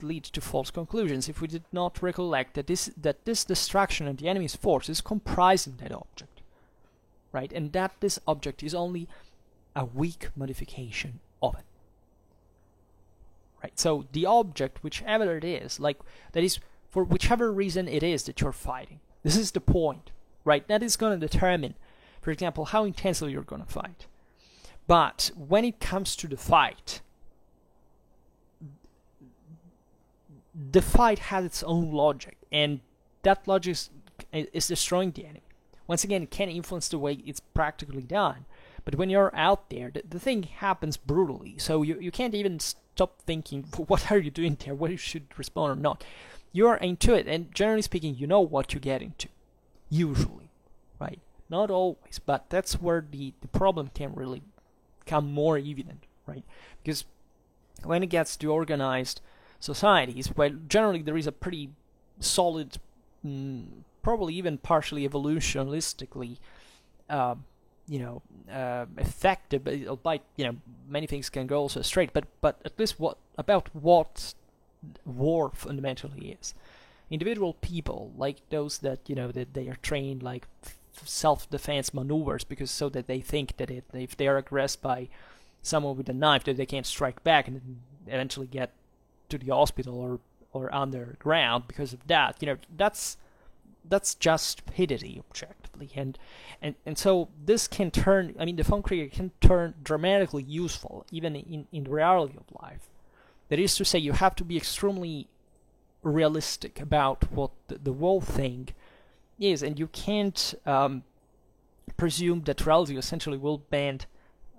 lead to false conclusions if we did not recollect that this destruction of the enemy's force is comprising that object, right, and that this object is only a weak modification of it, right? So the object, whichever it is, that is, for whichever reason it is that you're fighting, this is the point, right? That is going to determine, for example, how intensely you're going to fight. But when it comes to the fight has its own logic, and that logic is destroying the enemy. Once again, it can influence the way it's practically done, but when you're out there, the thing happens brutally, so you can't even stop thinking, what are you doing there, what you should respond or not. You're into it, and generally speaking, you know what you get into, usually, right? Not always, but that's where the problem can really become more evident, right? Because when it gets to organized societies, well, generally there is a pretty solid, probably even partially evolutionistically, effective, but many things can go also straight, but at least what war fundamentally is. Individual people, like those that that they are trained like self-defense maneuvers, because so that they think that if they are aggressed by someone with a knife, that they can't strike back and eventually get to the hospital or underground because of that. That's just stupidity objectively, and so this can turn. I mean, the Funkriege can turn dramatically useful even in the reality of life. That is to say, you have to be extremely realistic about what the whole thing is, and you can't presume that reality essentially will bend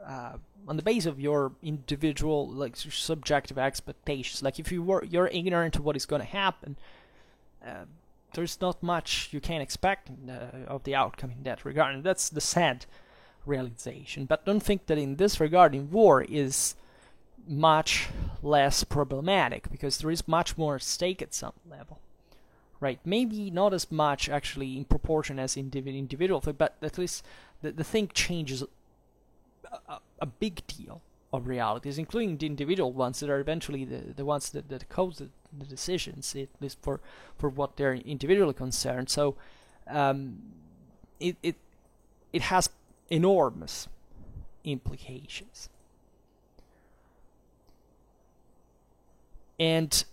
on the base of your individual, subjective expectations. Like if you're ignorant of what is going to happen, there's not much you can expect of the outcome in that regard, and that's the sad realization. But don't think that in this regard, in war, is much less problematic, because there is much more at stake at some level, right? Maybe not as much actually in proportion as individual thing, but at least the thing changes a big deal of realities, including the individual ones that are eventually the ones that cause the decisions, at least for what they're individually concerned. So it has enormous implications. And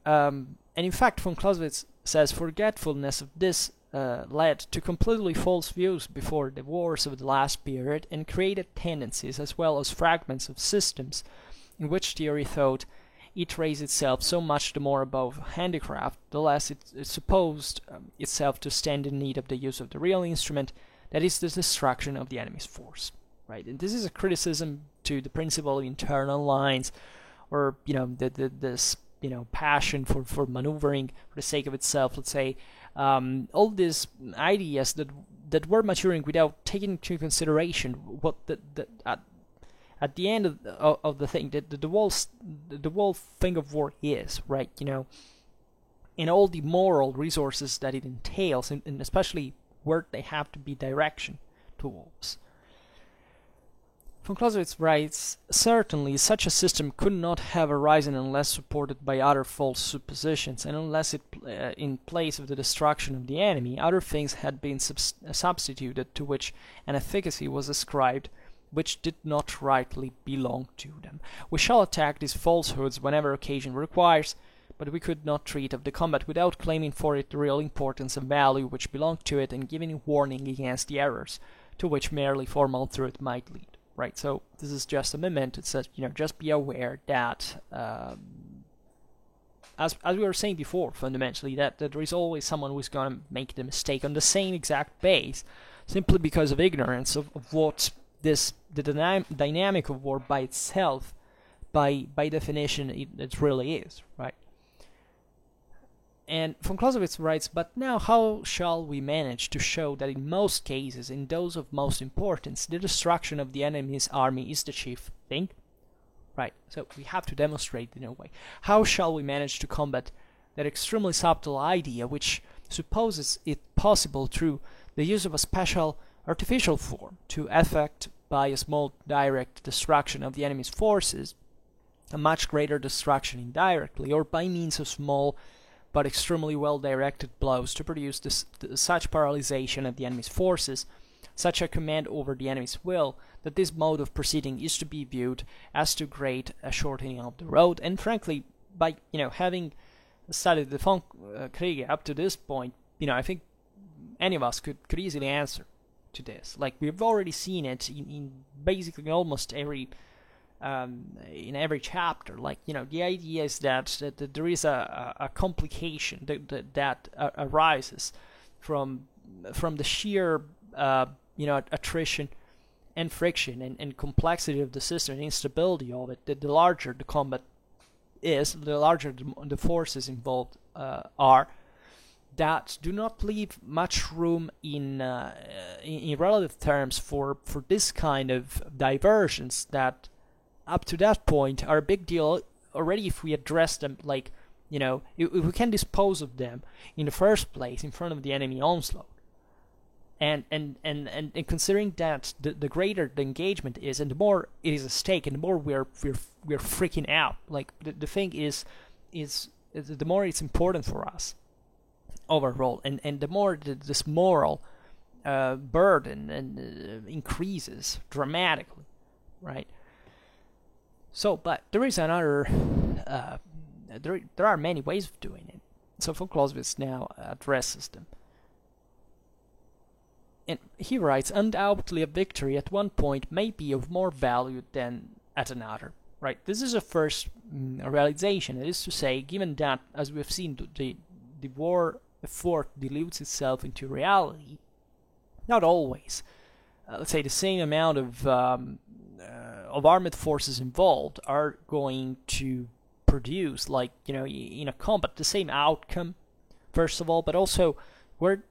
in fact, von Clausewitz says forgetfulness of this led to completely false views before the wars of the last period, and created tendencies as well as fragments of systems in which theory thought it raised itself so much the more above handicraft, the less it supposed itself to stand in need of the use of the real instrument, that is the destruction of the enemy's force. Right, and this is a criticism to the principle of internal lines, or this passion for maneuvering for the sake of itself. Let's say all these ideas that were maturing without taking into consideration what at the end of the thing that the whole thing of war is, right? And all the moral resources that it entails, and especially where they have to be direction towards. Von Clausewitz writes, certainly such a system could not have arisen unless supported by other false suppositions, and unless it, in place of the destruction of the enemy, other things had been substituted to which an efficacy was ascribed which did not rightly belong to them. We shall attack these falsehoods whenever occasion requires, but we could not treat of the combat without claiming for it the real importance and value which belonged to it, and giving warning against the errors to which merely formal truth might lead. Right, so this is just a memento. It says, just be aware that, as we were saying before, fundamentally, that there is always someone who's going to make the mistake on the same exact base, simply because of ignorance of what the dynamic of war by itself, by definition, it really is, right? And von Clausewitz writes, but now how shall we manage to show that in most cases, in those of most importance, the destruction of the enemy's army is the chief thing? Right, so we have to demonstrate in a way. How shall we manage to combat that extremely subtle idea which supposes it possible through the use of a special artificial form to effect by a small direct destruction of the enemy's forces a much greater destruction indirectly, or by means of small but extremely well-directed blows to produce such paralyzation of the enemy's forces, such a command over the enemy's will, that this mode of proceeding is to be viewed as too great a shortening of the road. And frankly, by having studied the von Kriege up to this point, I think any of us could easily answer to this. Like, we've already seen it in basically almost every in every chapter. Like, the idea is that there is a complication that arises from the sheer attrition and friction and complexity of the system and instability of it. The larger the combat is, the larger the forces involved are, that do not leave much room in relative terms for this kind of diversions that up to that point are a big deal already if we address them, like, if we can dispose of them in the first place in front of the enemy onslaught. And considering that the greater the engagement is, and the more it is at stake, and the more we're freaking out. Like, the thing is the more it's important for us overall, and the more this moral burden increases dramatically, right? So, but there is another, there are many ways of doing it. So von Clausewitz now addresses them. And he writes, undoubtedly a victory at one point may be of more value than at another. Right? This is a first realization. That is to say, given that, as we have seen, the war effort dilutes itself into reality, not always. Let's say the same amount of armed forces involved are going to produce, like, in a combat, the same outcome, first of all, but also were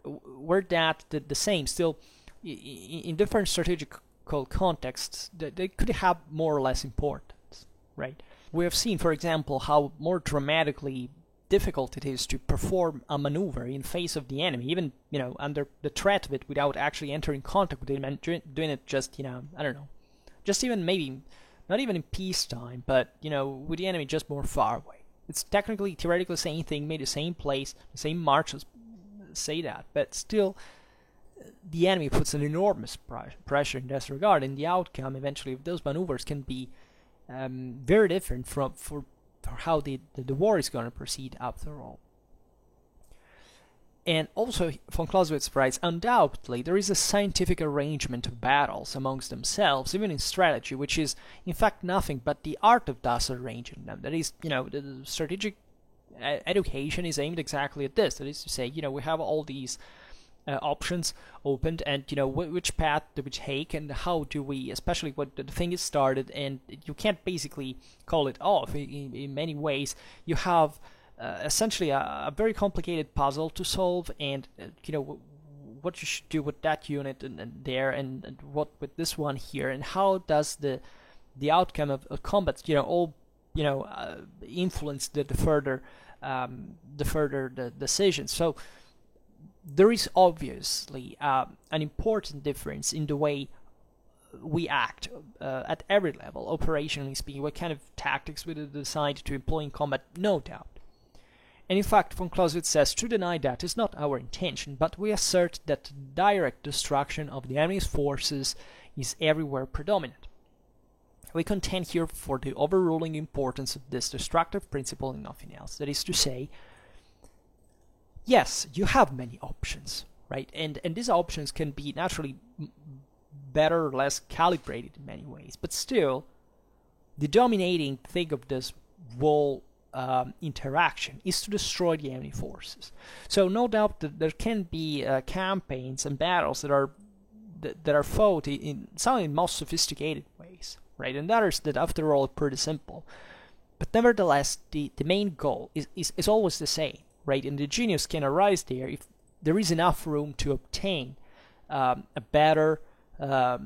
that the same, still in different strategical contexts, they could have more or less importance, right? We have seen, for example, how more dramatically difficult it is to perform a maneuver in face of the enemy, even under the threat of it, without actually entering contact with him and doing it just I don't know, just even maybe not even in peacetime, but with the enemy just more far away. It's technically, theoretically the same thing, made the same place, the same marches, say that, but still the enemy puts an enormous pressure in this regard, and the outcome eventually of those maneuvers can be very different for how the war is going to proceed after all. And also, von Clausewitz writes, undoubtedly, there is a scientific arrangement of battles amongst themselves, even in strategy, which is, in fact, nothing but the art of thus arranging them. That is, the strategic education is aimed exactly at this. That is to say, we have all these options opened, and which path do we take, and how do we, especially when the thing is started, and you can't basically call it off. In many ways, you have essentially a very complicated puzzle to solve, and what you should do with that unit and there, and what with this one here, and how does the outcome of combat all influence the further the decisions. So there is obviously an important difference in the way we act at every level, operationally speaking, what kind of tactics we decide to employ in combat, no doubt. And in fact, von Clausewitz says, to deny that is not our intention, but we assert that direct destruction of the enemy's forces is everywhere predominant. We contend here for the overruling importance of this destructive principle and nothing else. That is to say, yes, you have many options, right? And these options can be naturally better or less calibrated in many ways, but still, the dominating thing of this whole interaction is to destroy the enemy forces. So no doubt that there can be campaigns and battles that are fought in some of the most sophisticated ways, right? And others that, after all, are pretty simple. But nevertheless, the main goal is always the same, right? And the genius can arise there if there is enough room to obtain a better, a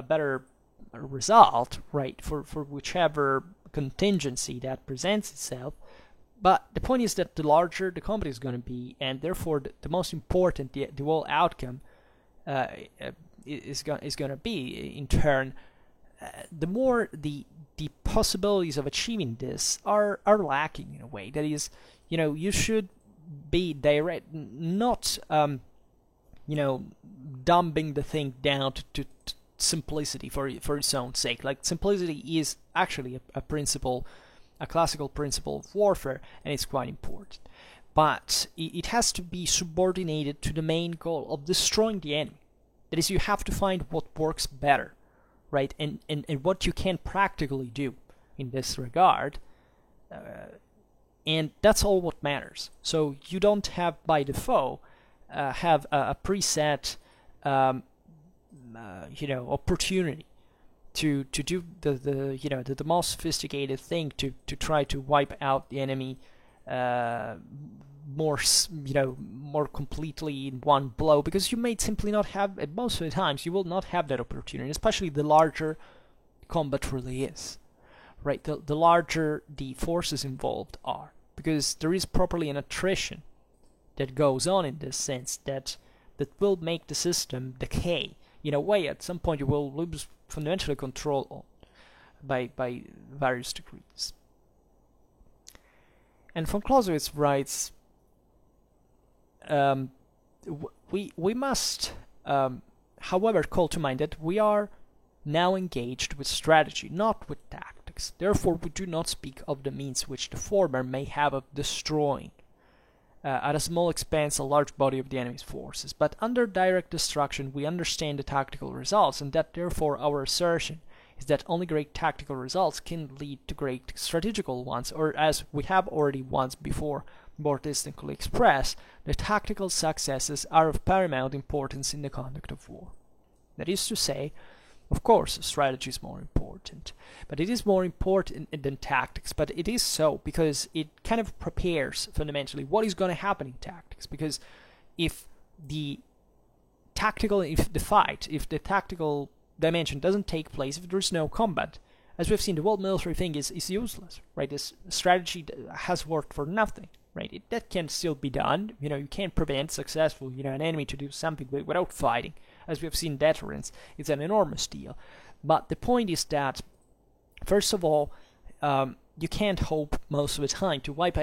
better result, right? For whichever contingency that presents itself. But the point is that the larger the company is going to be, and therefore the most important the whole outcome is going to be in turn, the more the possibilities of achieving this are lacking in a way. That is, you should be direct, not dumbing the thing down to simplicity for its own sake. Like, simplicity is actually a principle, a classical principle of warfare, and it's quite important. But it has to be subordinated to the main goal of destroying the enemy. That is, you have to find what works better, right? And what you can practically do in this regard, and that's all what matters. So you don't have by default have a preset opportunity to do the most sophisticated thing to try to wipe out the enemy more completely in one blow, because you may simply not have, most of the times you will not have that opportunity, especially the larger combat really is, right? The larger the forces involved are, because there is properly an attrition that goes on in this sense that will make the system decay. In a way, at some point you will lose fundamentally control by various degrees. And von Clausewitz writes, we must, however, call to mind that we are now engaged with strategy, not with tactics. Therefore, we do not speak of the means which the former may have of destroying at a small expense a large body of the enemy's forces. But under direct destruction we understand the tactical results, and that therefore our assertion is that only great tactical results can lead to great strategical ones, or as we have already once before more distinctly expressed, the tactical successes are of paramount importance in the conduct of war. That is to say, of course, strategy is more important, but it is more important than tactics. But it is so because it kind of prepares fundamentally what is going to happen in tactics. Because if the tactical dimension doesn't take place, if there is no combat, as we've seen, the whole military thing is useless, right? This strategy has worked for nothing, right? That can still be done. You can't prevent successful, an enemy to do something without fighting. As we have seen, deterrence is an enormous deal. But the point is that, first of all, you can't hope most of the time to wipe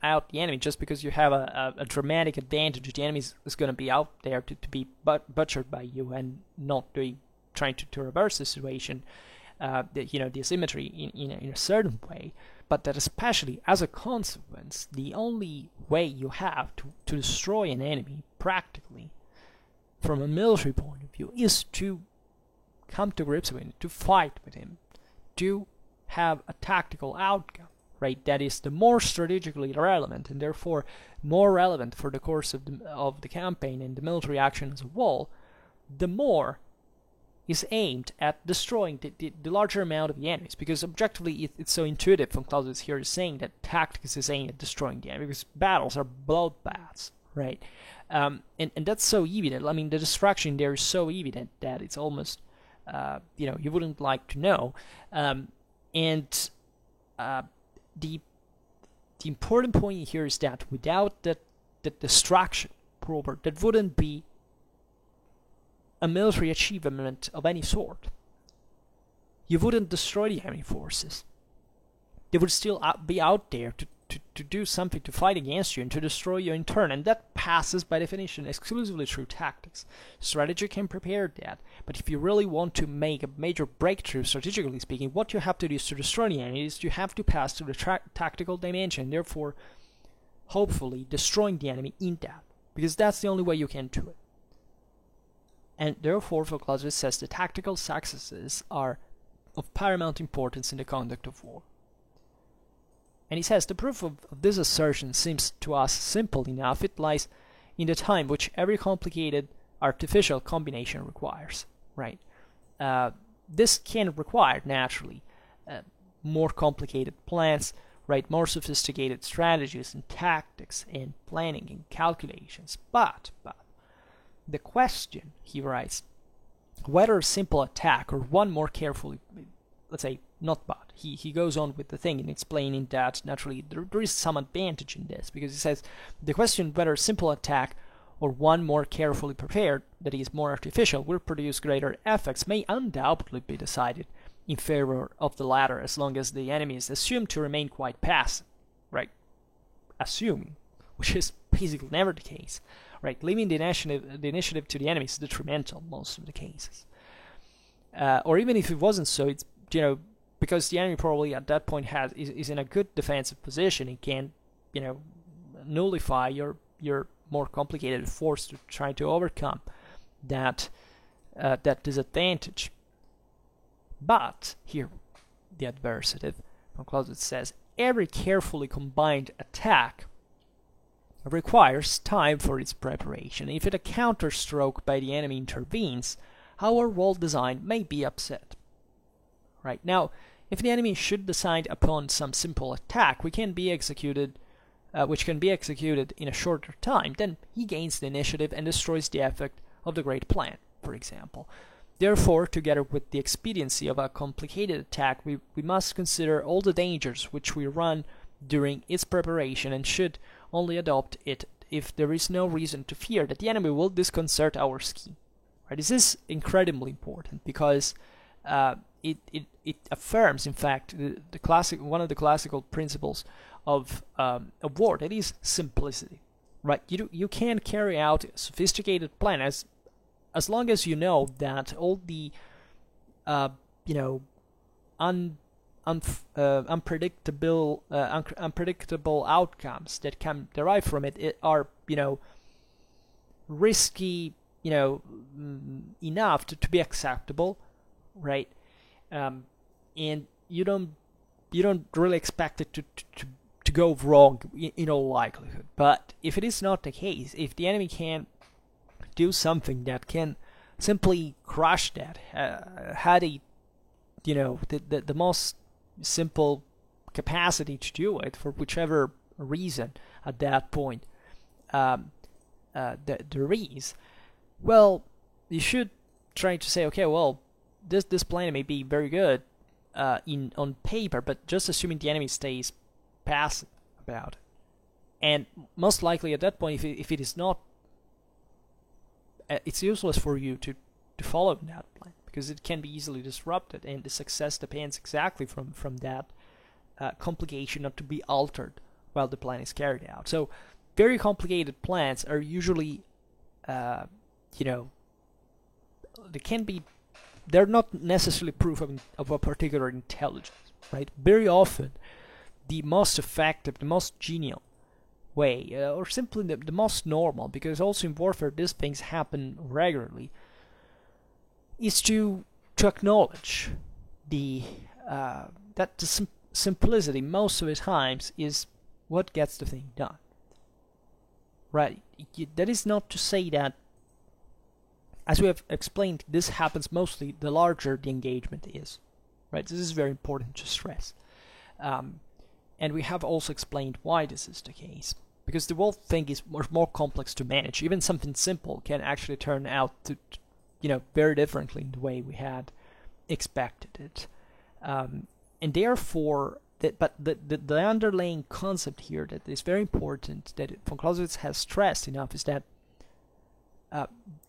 out the enemy just because you have a dramatic advantage. The enemy is going to be out there to be butchered by you and not trying to reverse the situation the asymmetry in a certain way, but that especially as a consequence, the only way you have to destroy an enemy practically from a military point of view is to come to grips with him, to fight with him, to have a tactical outcome, right? That is the more strategically relevant and therefore more relevant for the course of the campaign and the military action as a whole, the more is aimed at destroying the larger amount of the enemies, because objectively it's so intuitive. Von Clausewitz here is saying that tactics is aimed at destroying the enemy, because battles are bloodbaths, right? And that's so evident. I mean, the distraction there is so evident that it's almost, you wouldn't like to know. The important point here is that without that distraction, Robert, that wouldn't be a military achievement of any sort. You wouldn't destroy the enemy forces. They would still be out there to do something, to fight against you and to destroy you in turn, and that passes by definition exclusively through tactics. Strategy can prepare that, but if you really want to make a major breakthrough, strategically speaking, what you have to do is to destroy the enemy, is you have to pass through the tactical dimension, therefore hopefully destroying the enemy in that, because that's the only way you can do it. And therefore, von Clausewitz says the tactical successes are of paramount importance in the conduct of war. And he says the proof of this assertion seems to us simple enough. It lies in the time which every complicated artificial combination requires, right? This can require, naturally, more complicated plans, right? More sophisticated strategies and tactics and planning and calculations. But the question, he writes, whether a simple attack or one more carefully, let's say, not but. He goes on with the thing and explaining that naturally there is some advantage in this, because he says the question whether a simple attack or one more carefully prepared, that is more artificial, will produce greater effects may undoubtedly be decided in favor of the latter, as long as the enemy is assumed to remain quite passive, right? Assuming, which is basically never the case, right? Leaving the initiative to the enemy is detrimental most of the cases. Or even if it wasn't so, it's, because the enemy probably at that point is in a good defensive position and can, nullify your more complicated force to try to overcome that disadvantage. But here, the adversative, von Clausewitz says, every carefully combined attack requires time for its preparation. If a counterstroke by the enemy intervenes, our whole design may be upset. Right now, if the enemy should decide upon some simple attack, which can be executed in a shorter time, then he gains the initiative and destroys the effect of the great plan, for example. Therefore, together with the expediency of a complicated attack, we must consider all the dangers which we run during its preparation, and should only adopt it if there is no reason to fear that the enemy will disconcert our scheme. Right? This is incredibly important, because it affirms, in fact, one of the classical principles of war, that is simplicity. Right? You can carry out a sophisticated plan as long as you know that all the unpredictable outcomes that can derive from it are risky enough to be acceptable, right? And you don't really expect it to go wrong in all likelihood. But if it is not the case, if the enemy can do something that can simply crush that, had a the most simple capacity to do it for whichever reason at that point there is, well, you should try to say, okay, well, this plan may be very good on paper, but just assuming the enemy stays passive about it. And most likely at that point, if it is not, it's useless for you to follow that plan, because it can be easily disrupted, and the success depends exactly from that complication not to be altered while the plan is carried out. So very complicated plans are usually, they can be they're not necessarily proof of a particular intelligence, right? Very often, the most effective, the most genial way, or simply the most normal, because also in warfare these things happen regularly, is to acknowledge the that the simplicity most of the times is what gets the thing done. Right? That is not to say that, as we have explained, this happens mostly the larger the engagement is. Right? This is very important to stress. And we have also explained why this is the case. Because the whole thing is more complex to manage. Even something simple can actually turn out to very differently in the way we had expected it. And therefore, but the underlying concept here that is very important, that von Clausewitz has stressed enough, is that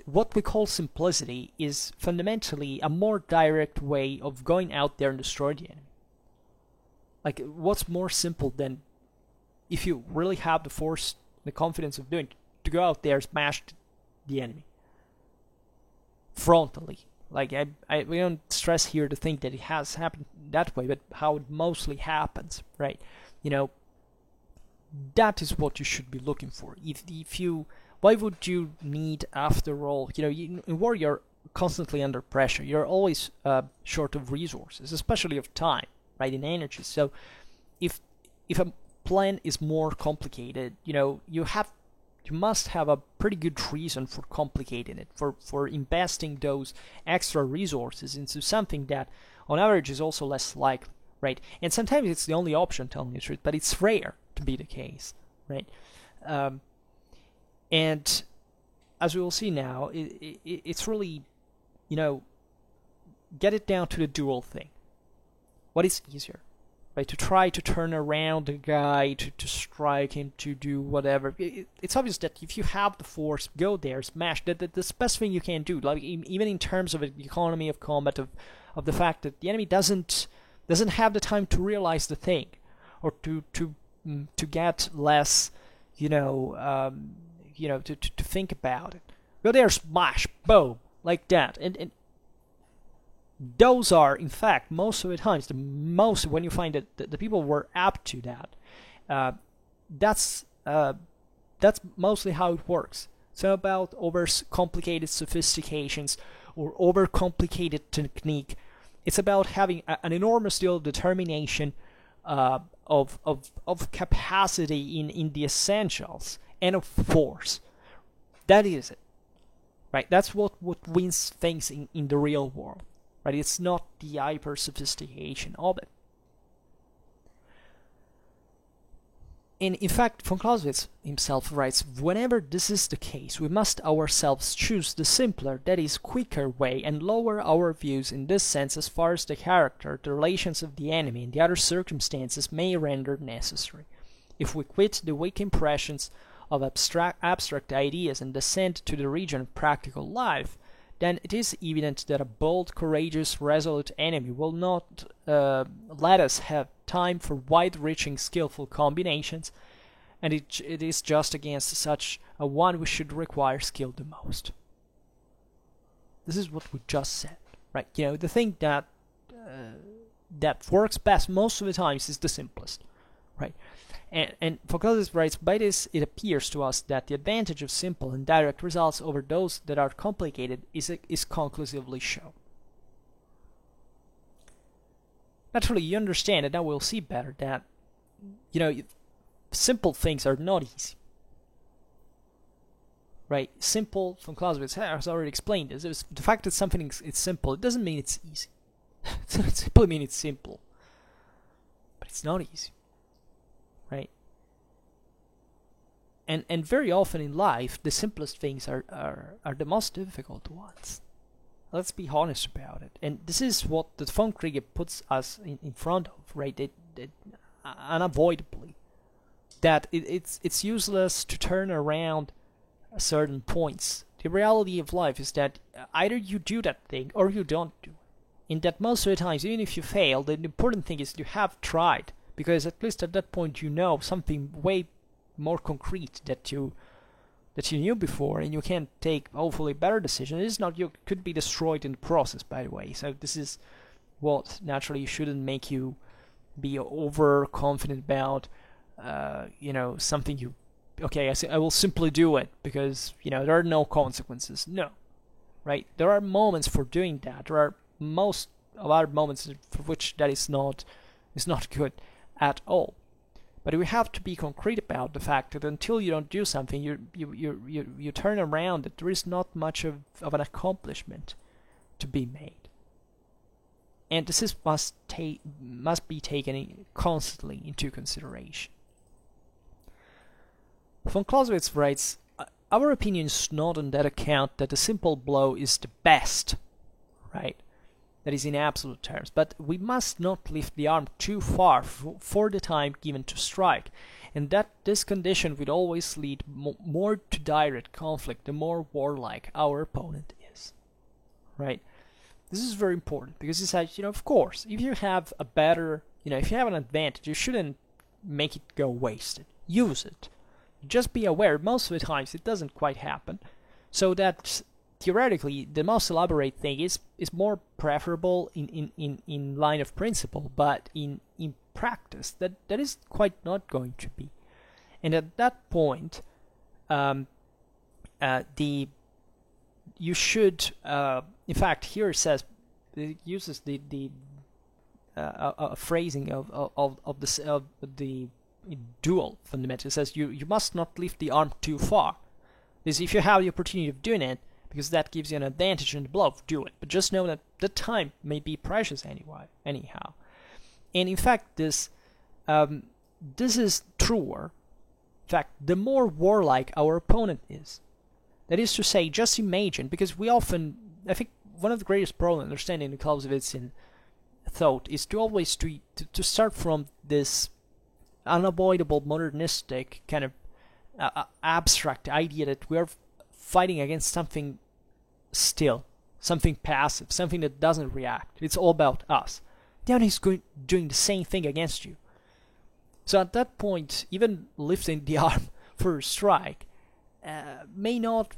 what we call simplicity is fundamentally a more direct way of going out there and destroy the enemy. Like, what's more simple than, if you really have the force, the confidence of doing, to go out there and smash the enemy frontally? Like, we don't stress here to think that it has happened that way, but how it mostly happens, right? That is what you should be looking for. Why would you need, after all, in war you're constantly under pressure. You're always short of resources, especially of time, right, in energy. So, if a plan is more complicated, you must have a pretty good reason for complicating it, for investing those extra resources into something that, on average, is also less likely, right? And sometimes it's the only option, telling the truth, but it's rare to be the case, right? And as we will see now, it's really, get it down to the dual thing. What is easier? Right, to try to turn around the guy, to strike him, to do whatever. It's obvious that if you have the force, go there, smash. The best thing you can do, like even in terms of the economy of combat, of the fact that the enemy doesn't have the time to realize the thing, or to get less, to think about it. Go there, smash, boom, like that, and those are, in fact, most of the times, when you find that the people were apt to that, that's mostly how it works. It's not about overcomplicated sophistications or overcomplicated technique. It's about having an enormous deal of determination, of capacity in the essentials, and of force. That is it, right? That's what wins things in the real world. Right, it's not the hyper sophistication of it. And in fact, von Clausewitz himself writes, whenever this is the case, we must ourselves choose the simpler, that is, quicker way, and lower our views in this sense as far as the character, the relations of the enemy, and the other circumstances may render necessary. If we quit the weak impressions of abstract ideas and descend to the region of practical life, then it is evident that a bold, courageous, resolute enemy will not let us have time for wide-reaching, skillful combinations, and it is just against such a one we should require skill the most. This is what we just said, right? The thing that works best most of the times is the simplest, right? And von Clausewitz writes, by this it appears to us that the advantage of simple and direct results over those that are complicated is conclusively shown. Naturally, you understand, and now we'll see better, that simple things are not easy. Right? Simple, von Clausewitz has already explained this. The fact that something is simple, it doesn't mean it's easy. It simply means it's simple. But it's not easy. Right? And very often in life, the simplest things are the most difficult ones. Let's be honest about it. And this is what the von Kriege puts us in front of, right? Unavoidably. That it's useless to turn around certain points. The reality of life is that either you do that thing or you don't do it. In that most of the times, even if you fail, the important thing is you have tried. Because at least at that point you know something way more concrete that you that you knew before, and you can take hopefully better decisions. It is not you could be destroyed in the process, by the way. So this is what naturally shouldn't make you be overconfident about, something you. Okay, I will simply do it because there are no consequences. No, right? There are moments for doing that. There are most a lot of moments for which that is not good at all. But we have to be concrete about the fact that until you don't do something, you turn around that there is not much of an accomplishment to be made. And this must be taken constantly into consideration. Von Clausewitz writes, our opinion is not on that account that the simple blow is the best, right? That is in absolute terms, but we must not lift the arm too far for the time given to strike, and that this condition would always lead more to direct conflict the more warlike our opponent is, right? This is very important because it says, of course, if you have a better, if you have an advantage, you shouldn't make it go wasted. Use it. Just be aware, most of the times it doesn't quite happen, so that theoretically, the most elaborate thing is more preferable in line of principle, but in practice, that is quite not going to be. And at that point, you should, in fact, here it says, it uses the phrasing of the dual fundamental. It says you must not lift the arm too far. This, if you have the opportunity of doing it, because that gives you an advantage in the blow, do it. But just know that the time may be precious anyhow. And in fact, this is truer. In fact, the more warlike our opponent is. That is to say, just imagine, because I think one of the greatest problems understanding the Clausewitzian thought is to always to start from this unavoidable modernistic kind of abstract idea that we are fighting against something still, something passive, something that doesn't react. It's all about us. The enemy is doing the same thing against you. So at that point, even lifting the arm for a strike may not,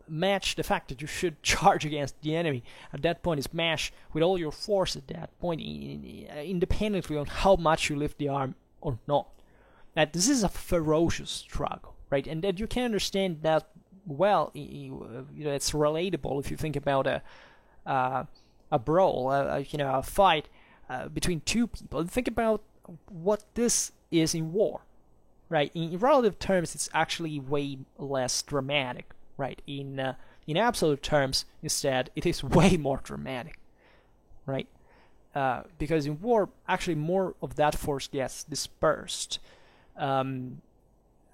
match the fact that you should charge against the enemy. At that point, it's mash with all your force at that point, independently on how much you lift the arm or not. That this is a ferocious struggle, right? And that you can understand that well. It's relatable if you think about a brawl, a fight between two people. And think about what this is in war, right? In relative terms, it's actually way less dramatic, right? In absolute terms, instead, it is way more dramatic, right? Because in war, actually more of that force gets dispersed,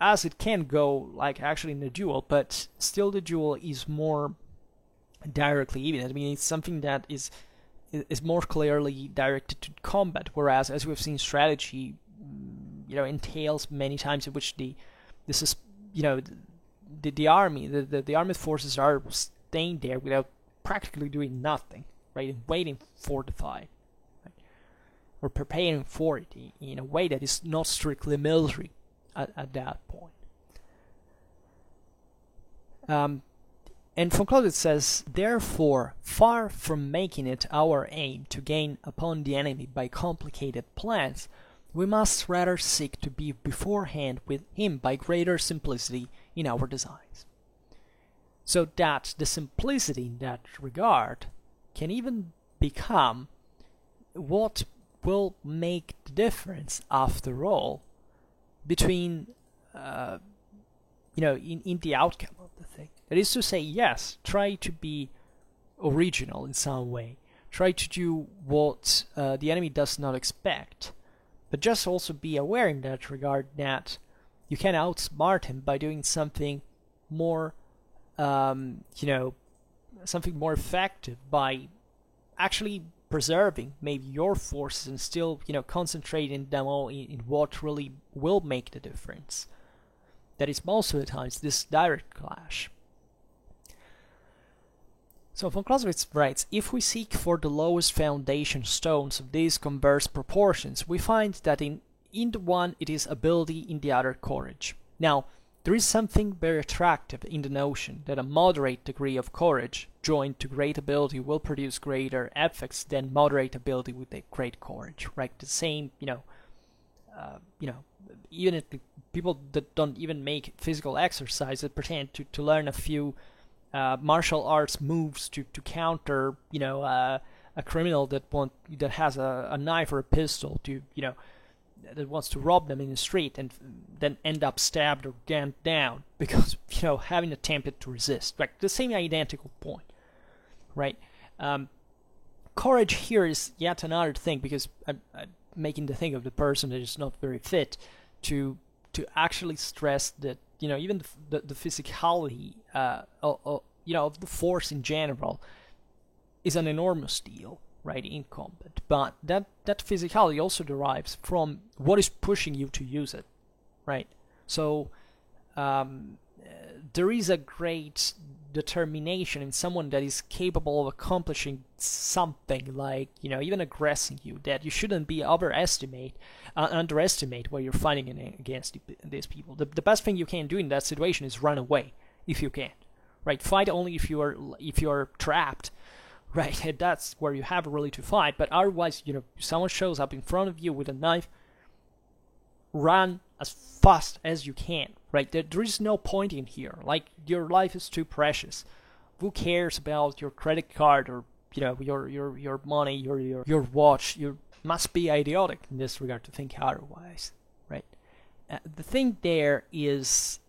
as it can go, like actually in the duel, but still the duel is more directly even. I mean, it's something that is more clearly directed to combat, whereas, as we've seen, strategy, entails many times in which the army, the armed forces are staying there without practically doing nothing, right, and waiting for the fight, right? Or preparing for it in a way that is not strictly military at that point. And von Clausewitz says, therefore, far from making it our aim to gain upon the enemy by complicated plans, we must rather seek to be beforehand with him by greater simplicity in our designs. So that the simplicity in that regard can even become what will make the difference, after all, between in the outcome of the thing. That is to say, yes, try to be original in some way. Try to do what the enemy does not expect. But just also be aware in that regard that you can outsmart him by doing something more, something more effective, by actually preserving maybe your forces and still, concentrating them all in what really will make the difference. That is most of the times this direct clash. So von Clausewitz writes, if we seek for the lowest foundation stones of these converse proportions, we find that in the one it is ability, in the other courage. Now, There is something very attractive in the notion that a moderate degree of courage joined to great ability will produce greater effects than moderate ability with a great courage, right? The same, even if the people that don't even make physical exercise that pretend to learn a few martial arts moves to counter, a criminal that has a knife or a pistol that wants to rob them in the street and then end up stabbed or gunned down because having attempted to resist. Right, the same identical point, right? Courage here is yet another thing, because I'm making the thing of the person that is not very fit to actually stress that even the physicality of the force in general is an enormous deal, right, in combat. But that physicality also derives from what is pushing you to use it, right? So there is a great determination in someone that is capable of accomplishing something, like even aggressing you, that you shouldn't be underestimate while you're fighting against these people. The best thing you can do in that situation is run away if you can, right? Fight only if you're trapped, right? And that's where you have really to fight. But otherwise, someone shows up in front of you with a knife, run as fast as you can, right? There is no point in here. Like, your life is too precious. Who cares about your credit card or your money, your watch? You must be idiotic in this regard to think otherwise, right? The thing there is,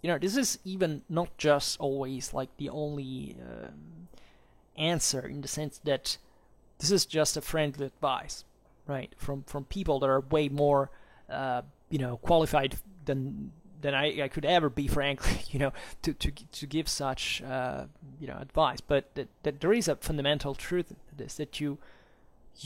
this is even not just always like the only answer, in the sense that this is just a friendly advice, right? From people that are way more qualified than I could ever be, frankly, to give such advice. But that there is a fundamental truth in this, that you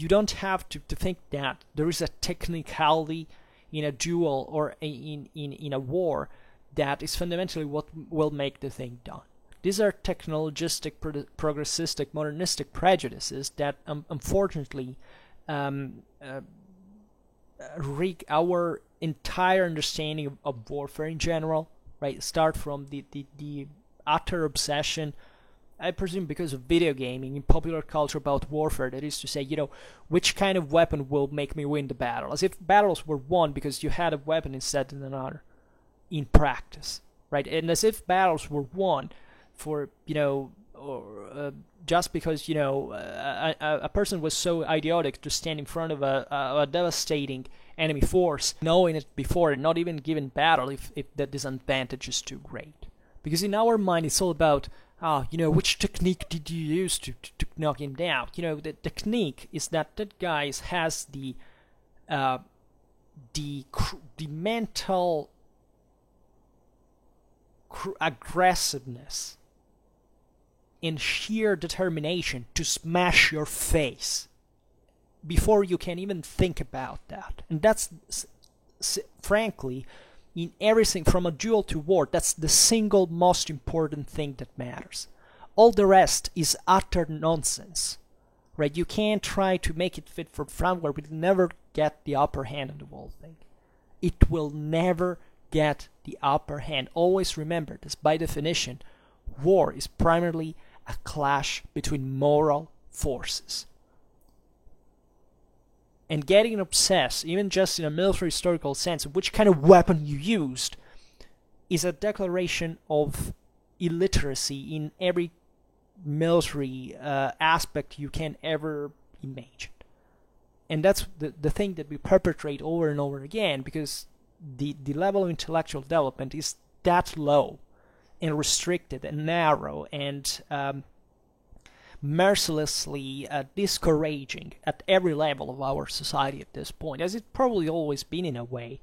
don't have to think that there is a technicality in a duel or in a war that is fundamentally what will make the thing done. These are technologistic, progressistic, modernistic prejudices that unfortunately wreak our entire understanding of warfare in general, right? Start from the utter obsession, I presume because of video gaming, in popular culture about warfare, that is to say, which kind of weapon will make me win the battle, as if battles were won because you had a weapon instead of another in practice, right? And as if battles were won for just because a person was so idiotic to stand in front of a devastating enemy force, knowing it before and not even giving battle if the disadvantage is too great. Because in our mind it's all about which technique did you use to knock him down. The technique is that guy has the mental aggressiveness in sheer determination to smash your face before you can even think about that. And that's, frankly, in everything from a duel to war, that's the single most important thing that matters. All the rest is utter nonsense, right? You can't try to make it fit for front-war, but it never get the upper hand on the whole thing. It will never get the upper hand. Always remember this. By definition, war is primarily a clash between moral forces. And getting obsessed, even just in a military historical sense, of which kind of weapon you used, is a declaration of illiteracy in every military aspect you can ever imagine. And that's the thing that we perpetrate over and over again, because the level of intellectual development is that low and restricted and narrow and mercilessly discouraging at every level of our society at this point, as it probably always been in a way,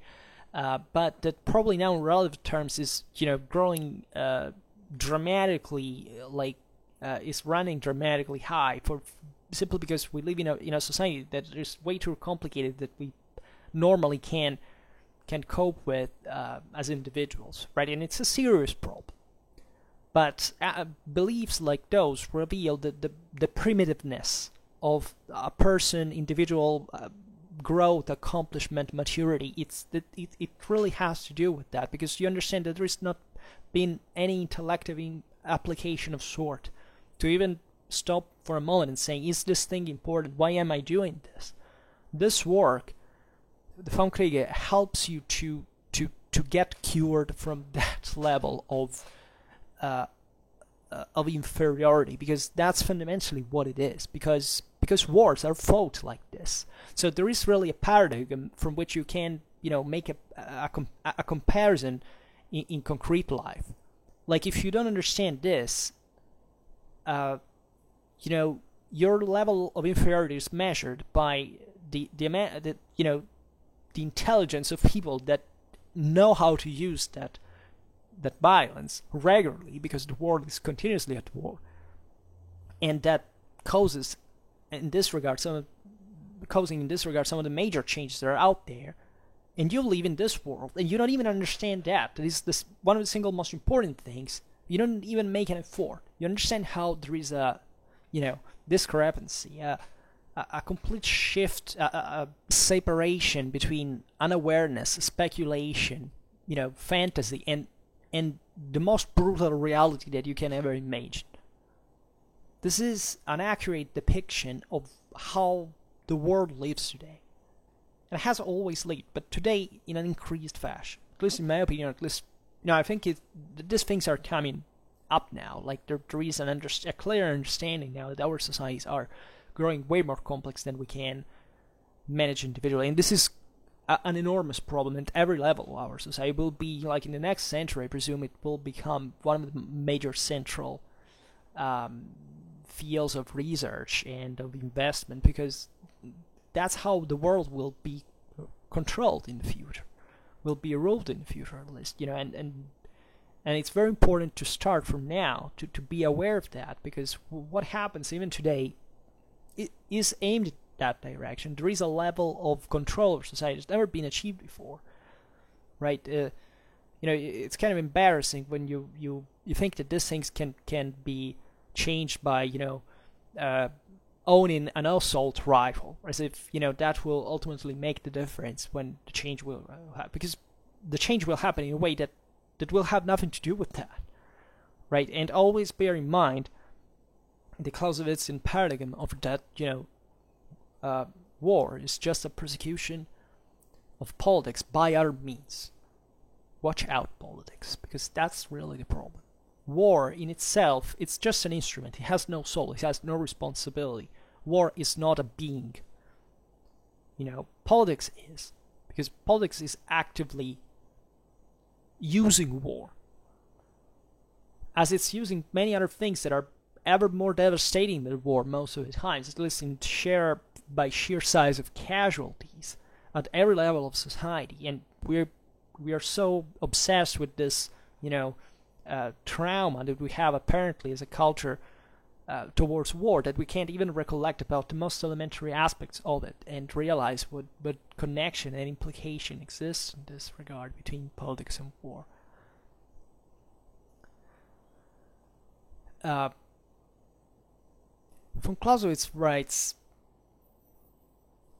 but that probably now in relative terms is growing dramatically, is running dramatically high, for simply because we live in a society that is way too complicated that we normally can cope with as individuals, right? And it's a serious problem. But beliefs like those reveal the primitiveness of a person, individual growth, accomplishment, maturity. It really has to do with that, because you understand that there is not been any intellective application of sort to even stop for a moment and saying, is this thing important? Why am I doing this? This work, the Formkriege, helps you to get cured from that level of inferiority, because that's fundamentally what it is. Because wars are fought like this, so there is really a paradigm from which you can make a comparison in concrete life. Like, if you don't understand this, your level of inferiority is measured by the intelligence of people that know how to use that violence regularly, because the world is continuously at war, and that causes in this regard some of the major changes that are out there. And you live in this world, and you don't even understand that. That is this one of the single most important things. You don't even make an effort. You understand how there is a, discrepancy, a complete shift, a separation between unawareness, speculation, fantasy, and the most brutal reality that you can ever imagine. This is an accurate depiction of how the world lives today. It has always lived, but today in an increased fashion. At least in my opinion, I think these things are coming up now. Like, there is a clear understanding now that our societies are growing way more complex than we can manage individually. And this is an enormous problem at every level of our society. Will be, like, in the next century, I presume it will become one of the major central fields of research and of investment, because that's how the world will be controlled in the future, will be ruled in the future, at least, and it's very important to start from now to be aware of that, because what happens even today, it is aimed at that direction. There is a level of control of society that's never been achieved before, right? It's kind of embarrassing when you think that these things can be changed by owning an assault rifle, as if that will ultimately make the difference when the change will happen, because the change will happen in a way that will have nothing to do with that, right? And always bear in mind the Clausewitzian paradigm of that war is just a persecution of politics by other means. Watch out, politics, because that's really the problem. War in itself, it's just an instrument. It has no soul. It has no responsibility. War is not a being. Politics is. Because politics is actively using war, as it's using many other things that are ever more devastating than war most of the times, at least in by sheer size of casualties at every level of society. And we are so obsessed with this, trauma that we have apparently as a culture towards war, that we can't even recollect about the most elementary aspects of it and realize what connection and implication exists in this regard between politics and war. Von Clausewitz writes,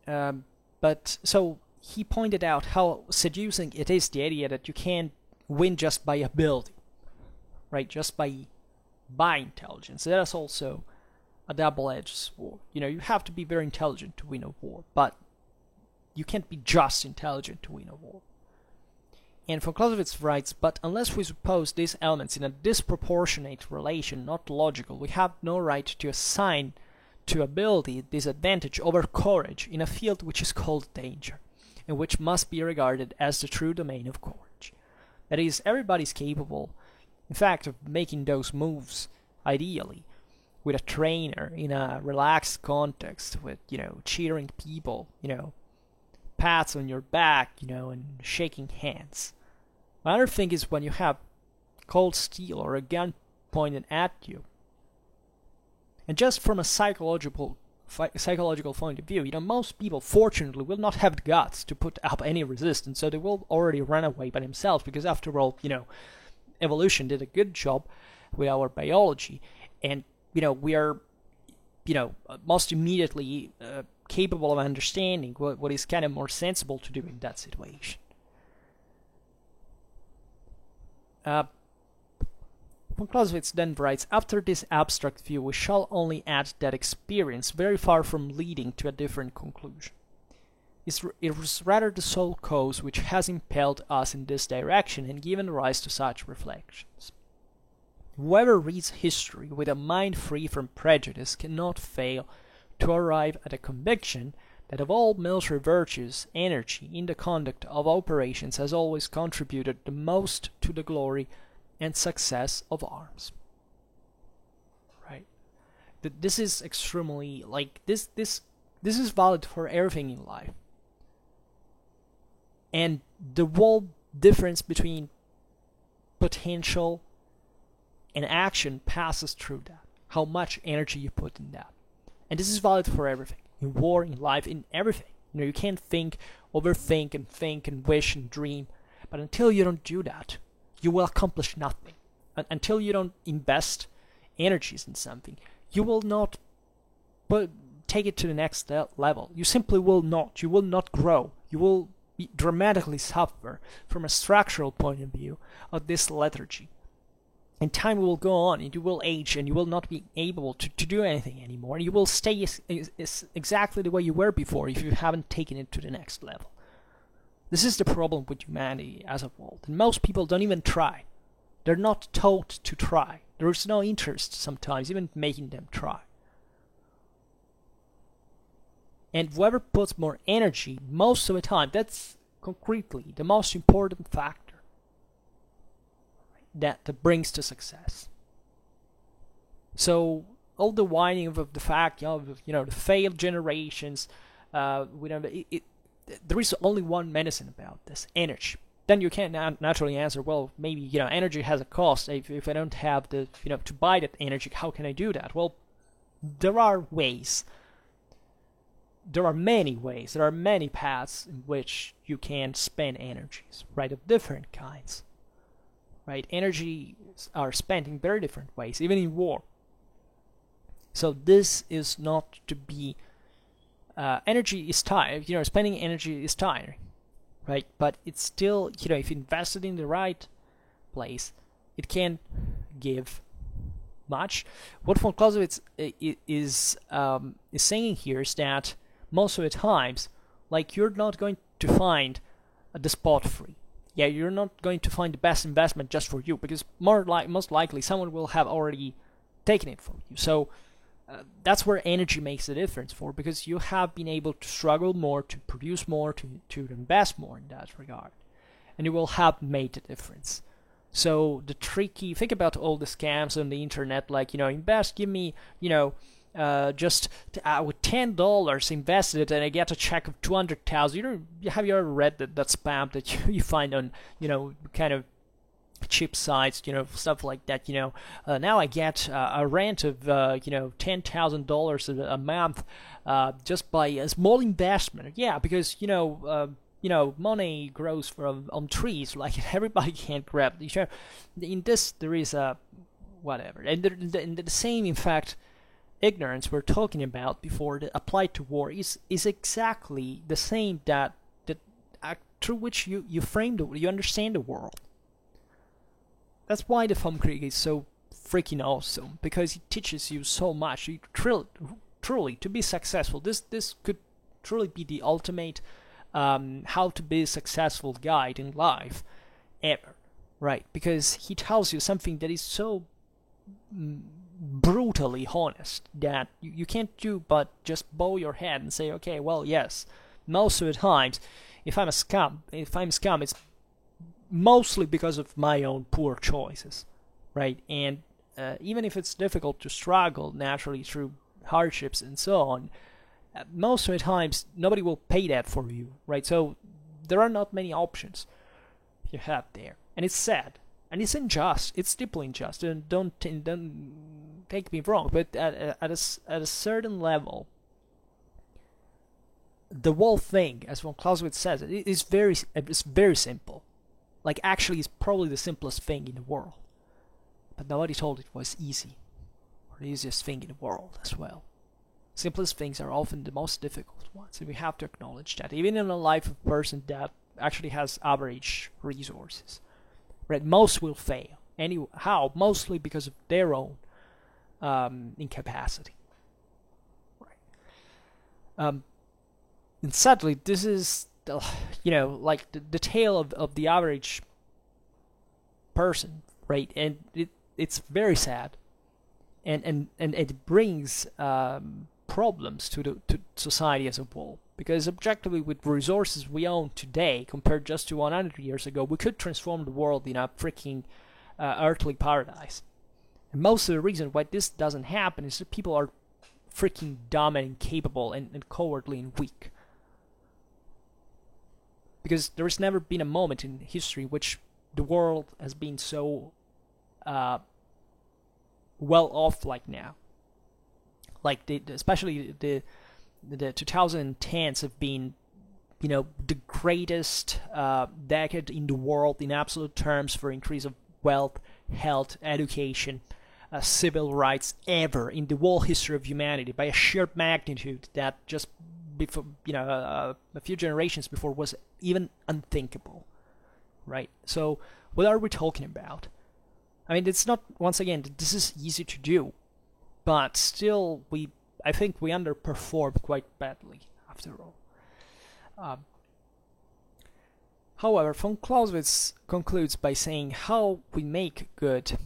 but so he pointed out how seducing it is, the idea that you can win just by ability, right? Just by intelligence. That's also a double-edged sword. You have to be very intelligent to win a war, but you can't be just intelligent to win a war. And von Clausewitz writes, but unless we suppose these elements in a disproportionate relation, not logical, we have no right to assign to ability this advantage over courage in a field which is called danger, and which must be regarded as the true domain of courage. That is, everybody's capable, in fact, of making those moves, ideally, with a trainer, in a relaxed context, with, cheering people, pats on your back, and shaking hands. Another thing is when you have cold steel or a gun pointed at you. And just from a psychological point of view, most people, fortunately, will not have the guts to put up any resistance, so they will already run away by themselves, because after all, evolution did a good job with our biology, and we are most immediately capable of understanding what is kind of more sensible to do in that situation. Von Clausewitz then writes, after this abstract view, we shall only add that experience, very far from leading to a different conclusion. It was rather the sole cause which has impelled us in this direction and given rise to such reflections. Whoever reads history with a mind free from prejudice cannot fail to arrive at a conviction that of all military virtues, energy in the conduct of operations has always contributed the most to the glory and success of arms. Right? This is extremely, like, this is valid for everything in life. And the whole difference between potential and action passes through that. How much energy you put in that. And this is valid for everything. In war, in life, in everything. You can't think, overthink, and wish and dream. But until you don't do that, you will accomplish nothing. Until you don't invest energies in something, you will not take it to the next level. You simply will not. You will not grow. You will dramatically suffer from a structural point of view of this lethargy. And time will go on, and you will age, and you will not be able to do anything anymore. You will stay exactly the way you were before if you haven't taken it to the next level. This is the problem with humanity as a whole. And most people don't even try. They're not taught to try. There is no interest sometimes, even making them try. And whoever puts more energy, most of the time, that's concretely the most important factor that brings to success. So all the whining of the fact, the failed generations, there is only one medicine about this: energy. Then you can naturally answer, well, maybe energy has a cost. If I don't have the to buy that energy, how can I do that? Well, there are ways. There are many ways. There are many paths in which you can spend energies, right, of different kinds. Right, energies are spent in very different ways, even in war. So this is not to be. Energy is tiring. Spending energy is tiring, right? But it's still, if invested in the right place, it can give much. What von Clausewitz is saying here is that most of the times, like, you're not going to find the spot free. Yeah, you're not going to find the best investment just for you, because most likely someone will have already taken it from you. So that's where energy makes a difference for, because you have been able to struggle more, to produce more, to invest more in that regard, and you will have made a difference. So think about all the scams on the internet, like, invest, give me, just with $10 invested and I get a check of 200,000. Have you ever read that spam that you find on kind of cheap sites, stuff like that? Now I get a rent of $10,000 a month just by a small investment. Yeah, because money grows on trees. Like, everybody can't grab. In this there is a whatever, and the same, in fact. Ignorance we're talking about before that applied to war is exactly the same that through which you you understand the world. That's why the Fomkrieg is so freaking awesome, because it teaches you so much. Truly, to be successful, this could truly be the ultimate how to be a successful guide in life ever, right? Because he tells you something that is so brutally honest that you can't do but just bow your head and say, okay, well, yes, most of the times, if I'm scum, it's mostly because of my own poor choices, right? And even if it's difficult to struggle naturally through hardships and so on, most of the times nobody will pay that for you, right? So there are not many options you have there, and it's sad. And it's unjust. It's deeply unjust. And don't take me wrong, but at a certain level, the whole thing, as von Clausewitz says, it's very simple. Like, actually, it's probably the simplest thing in the world. But nobody told it was easy, or the easiest thing in the world as well. simplest things are often the most difficult ones, and we have to acknowledge that, even in a life of a person that actually has average resources, right? Most will fail. Anyhow, mostly because of their own incapacity. Right. And sadly, this is, like the tale of the average person, right? And it's very sad, and it brings problems to society as a whole. Because objectively, with resources we own today, compared just to 100 years ago, we could transform the world in a freaking earthly paradise. And most of the reason why this doesn't happen is that people are freaking dumb and incapable and cowardly and weak. Because there has never been a moment in history in which the world has been so well off like now. Like especially the 2010s have been, the greatest decade in the world in absolute terms for increase of wealth, health, education, civil rights ever in the whole history of humanity, by a sheer magnitude that just before, a few generations before was even unthinkable, right? So what are we talking about? I mean, it's not, once again, this is easy to do, but still I think we underperformed quite badly after all. However, von Clausewitz concludes by saying how we make good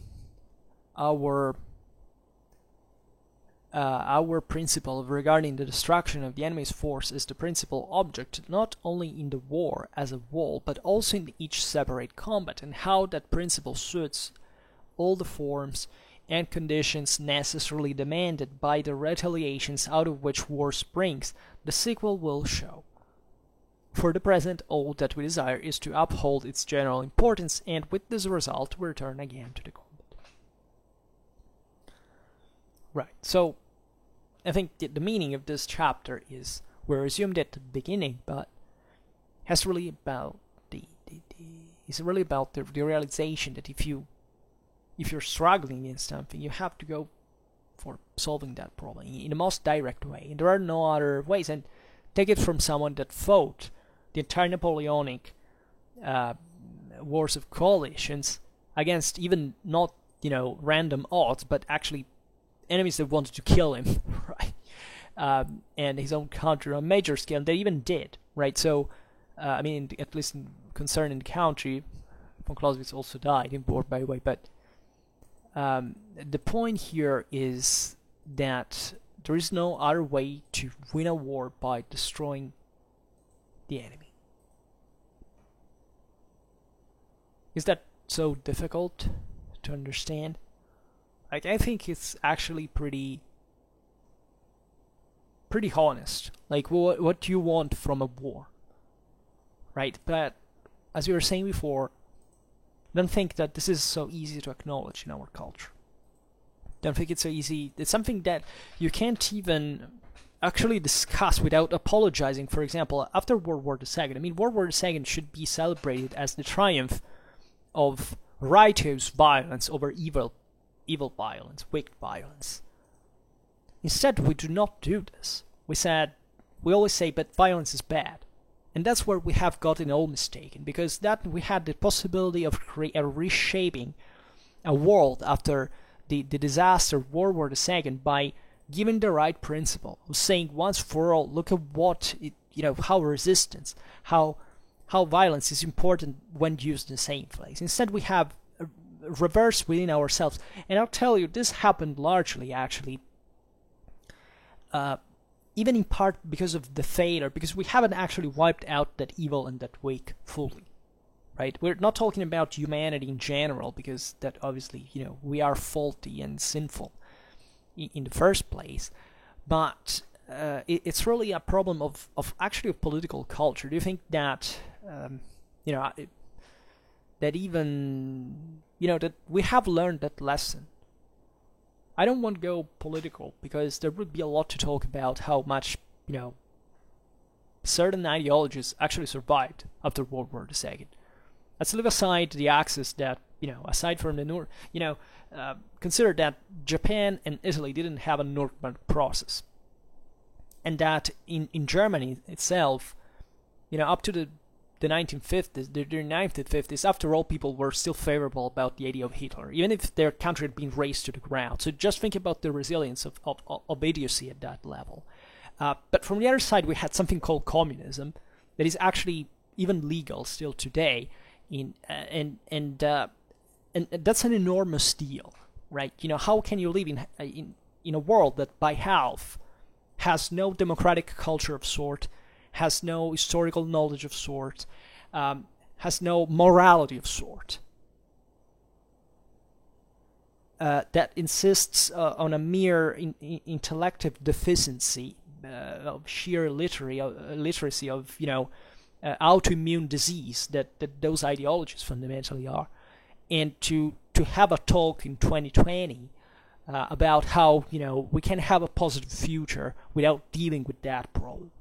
our principle regarding the destruction of the enemy's force is the principal object not only in the war as a whole, but also in each separate combat, and how that principle suits all the forms and conditions necessarily demanded by the retaliations out of which war springs, the sequel will show. For the present, all that we desire is to uphold its general importance, and with this result we return again to the combat. Right, so I think the meaning of this chapter is, we resumed at the beginning, but has really about it's really about the realization that if you're struggling in something, you have to go for solving that problem in the most direct way, and there are no other ways. And take it from someone that fought the entire Napoleonic wars of coalitions against even not random odds, but actually enemies that wanted to kill him, right? And his own country on a major scale, and they even did, right? So, I mean, at least concerning the country, von Clausewitz also died in war, by the way, but the point here is that there is no other way to win a war by destroying the enemy. Is that so difficult to understand? Like, I think it's actually pretty honest. Like, what do you want from a war, right? But as we were saying before, don't think that this is so easy to acknowledge in our culture. Don't think it's so easy. It's something that you can't even actually discuss without apologizing. For example, after World War II, I mean, World War II should be celebrated as the triumph of righteous violence over evil violence, wicked violence. Instead, we do not do this. We always say, but violence is bad. And that's where we have gotten all mistaken, because that we had the possibility of reshaping a world after the disaster of World War II by giving the right principle of saying once for all, look at what how resistance, how violence is important when used in the same place. Instead, we have reverse within ourselves, and I'll tell you, this happened largely actually even in part because of the failure, because we haven't actually wiped out that evil and that weak fully, right? We're not talking about humanity in general, because that obviously, we are faulty and sinful in the first place, but it's really a problem of political culture. Do you think that, that even, that we have learned that lesson? I don't want to go political, because there would be a lot to talk about how much, certain ideologies actually survived after World War II. Let's leave aside the axis that, aside from the North, consider that Japan and Italy didn't have a Nuremberg process. and that in Germany itself, up to the 1950s, the 1950s, after all, people were still favorable about the idea of Hitler, even if their country had been razed to the ground. So just think about the resilience of idiocy at that level. But from the other side, we had something called communism that is actually even legal still today, and that's an enormous deal, right? How can you live in a world that by half has no democratic culture of sort, has no historical knowledge of sort, has no morality of sort, that insists on a mere intellective deficiency of sheer literacy of autoimmune disease that those ideologies fundamentally are, and to have a talk in 2020 about how we can have a positive future without dealing with that problem.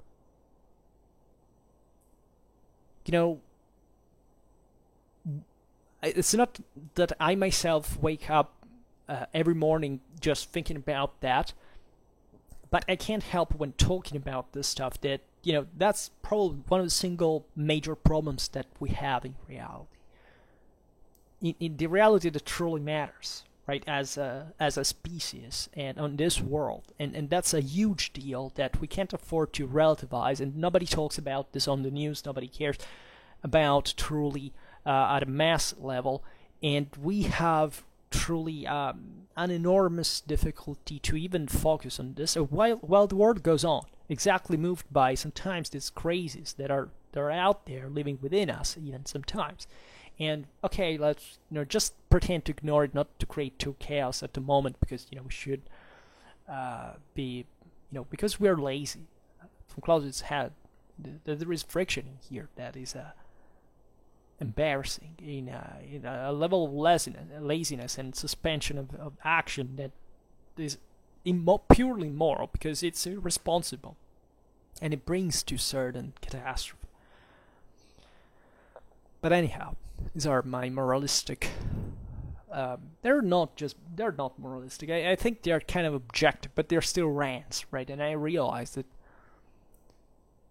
It's not that I myself wake up every morning just thinking about that, but I can't help when talking about this stuff that that's probably one of the single major problems that we have in reality. In the reality that truly matters, right, as a species and on this world, and that's a huge deal that we can't afford to relativize, and nobody talks about this on the news, nobody cares about truly at a mass level, and we have truly an enormous difficulty to even focus on this while the world goes on, exactly moved by sometimes these crazies that are out there living within us even sometimes. And okay, let's just pretend to ignore it, not to create too chaos at the moment, because we should be because we're lazy. Von Clausewitz had there is friction in here that is embarrassing in a level of laziness and suspension of action that is purely immoral, because it's irresponsible and it brings to certain catastrophe. But anyhow, these are my moralistic. They're not moralistic. I think they're kind of objective, but they're still rants, right? And I realize that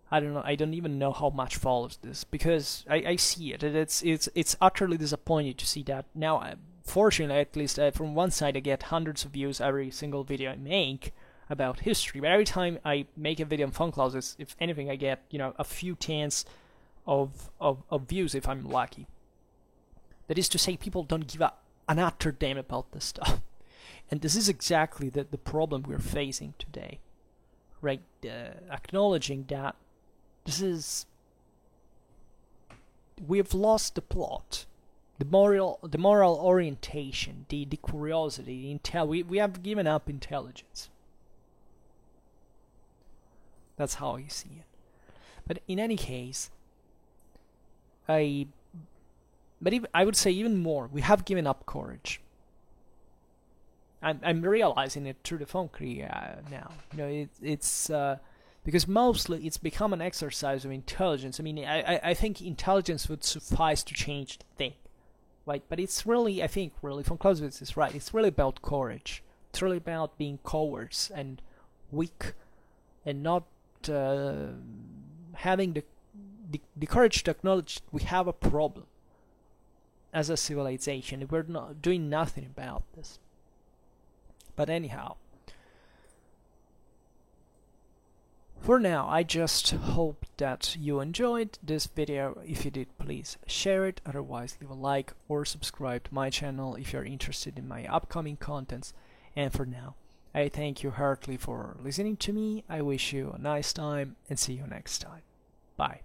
I don't even know how much follows this, because I see it. It's utterly disappointing to see that. Now, fortunately, at least from one side, I get hundreds of views every single video I make about history. But every time I make a video on von Clausewitz, if anything, I get a few tens of views if I'm lucky. That is to say, people don't give an utter damn about this stuff. And this is exactly the problem we're facing today, right? Acknowledging that we have lost the plot, the moral orientation, the curiosity, we have given up intelligence. That's how I see it. But in any case, I would say even more, we have given up courage. I'm realizing it through the von Kriege now. It's because mostly it's become an exercise of intelligence. I mean, I think intelligence would suffice to change the thing, right? But it's really, I think, really, von Clausewitz is right. It's really about courage. It's really about being cowards and weak, and not having the courage to acknowledge we have a problem as a civilization. We're not doing nothing about this. But anyhow, for now, I just hope that you enjoyed this video. If you did, please share it. Otherwise, leave a like or subscribe to my channel if you're interested in my upcoming contents. And for now, I thank you heartily for listening to me. I wish you a nice time and see you next time. Bye.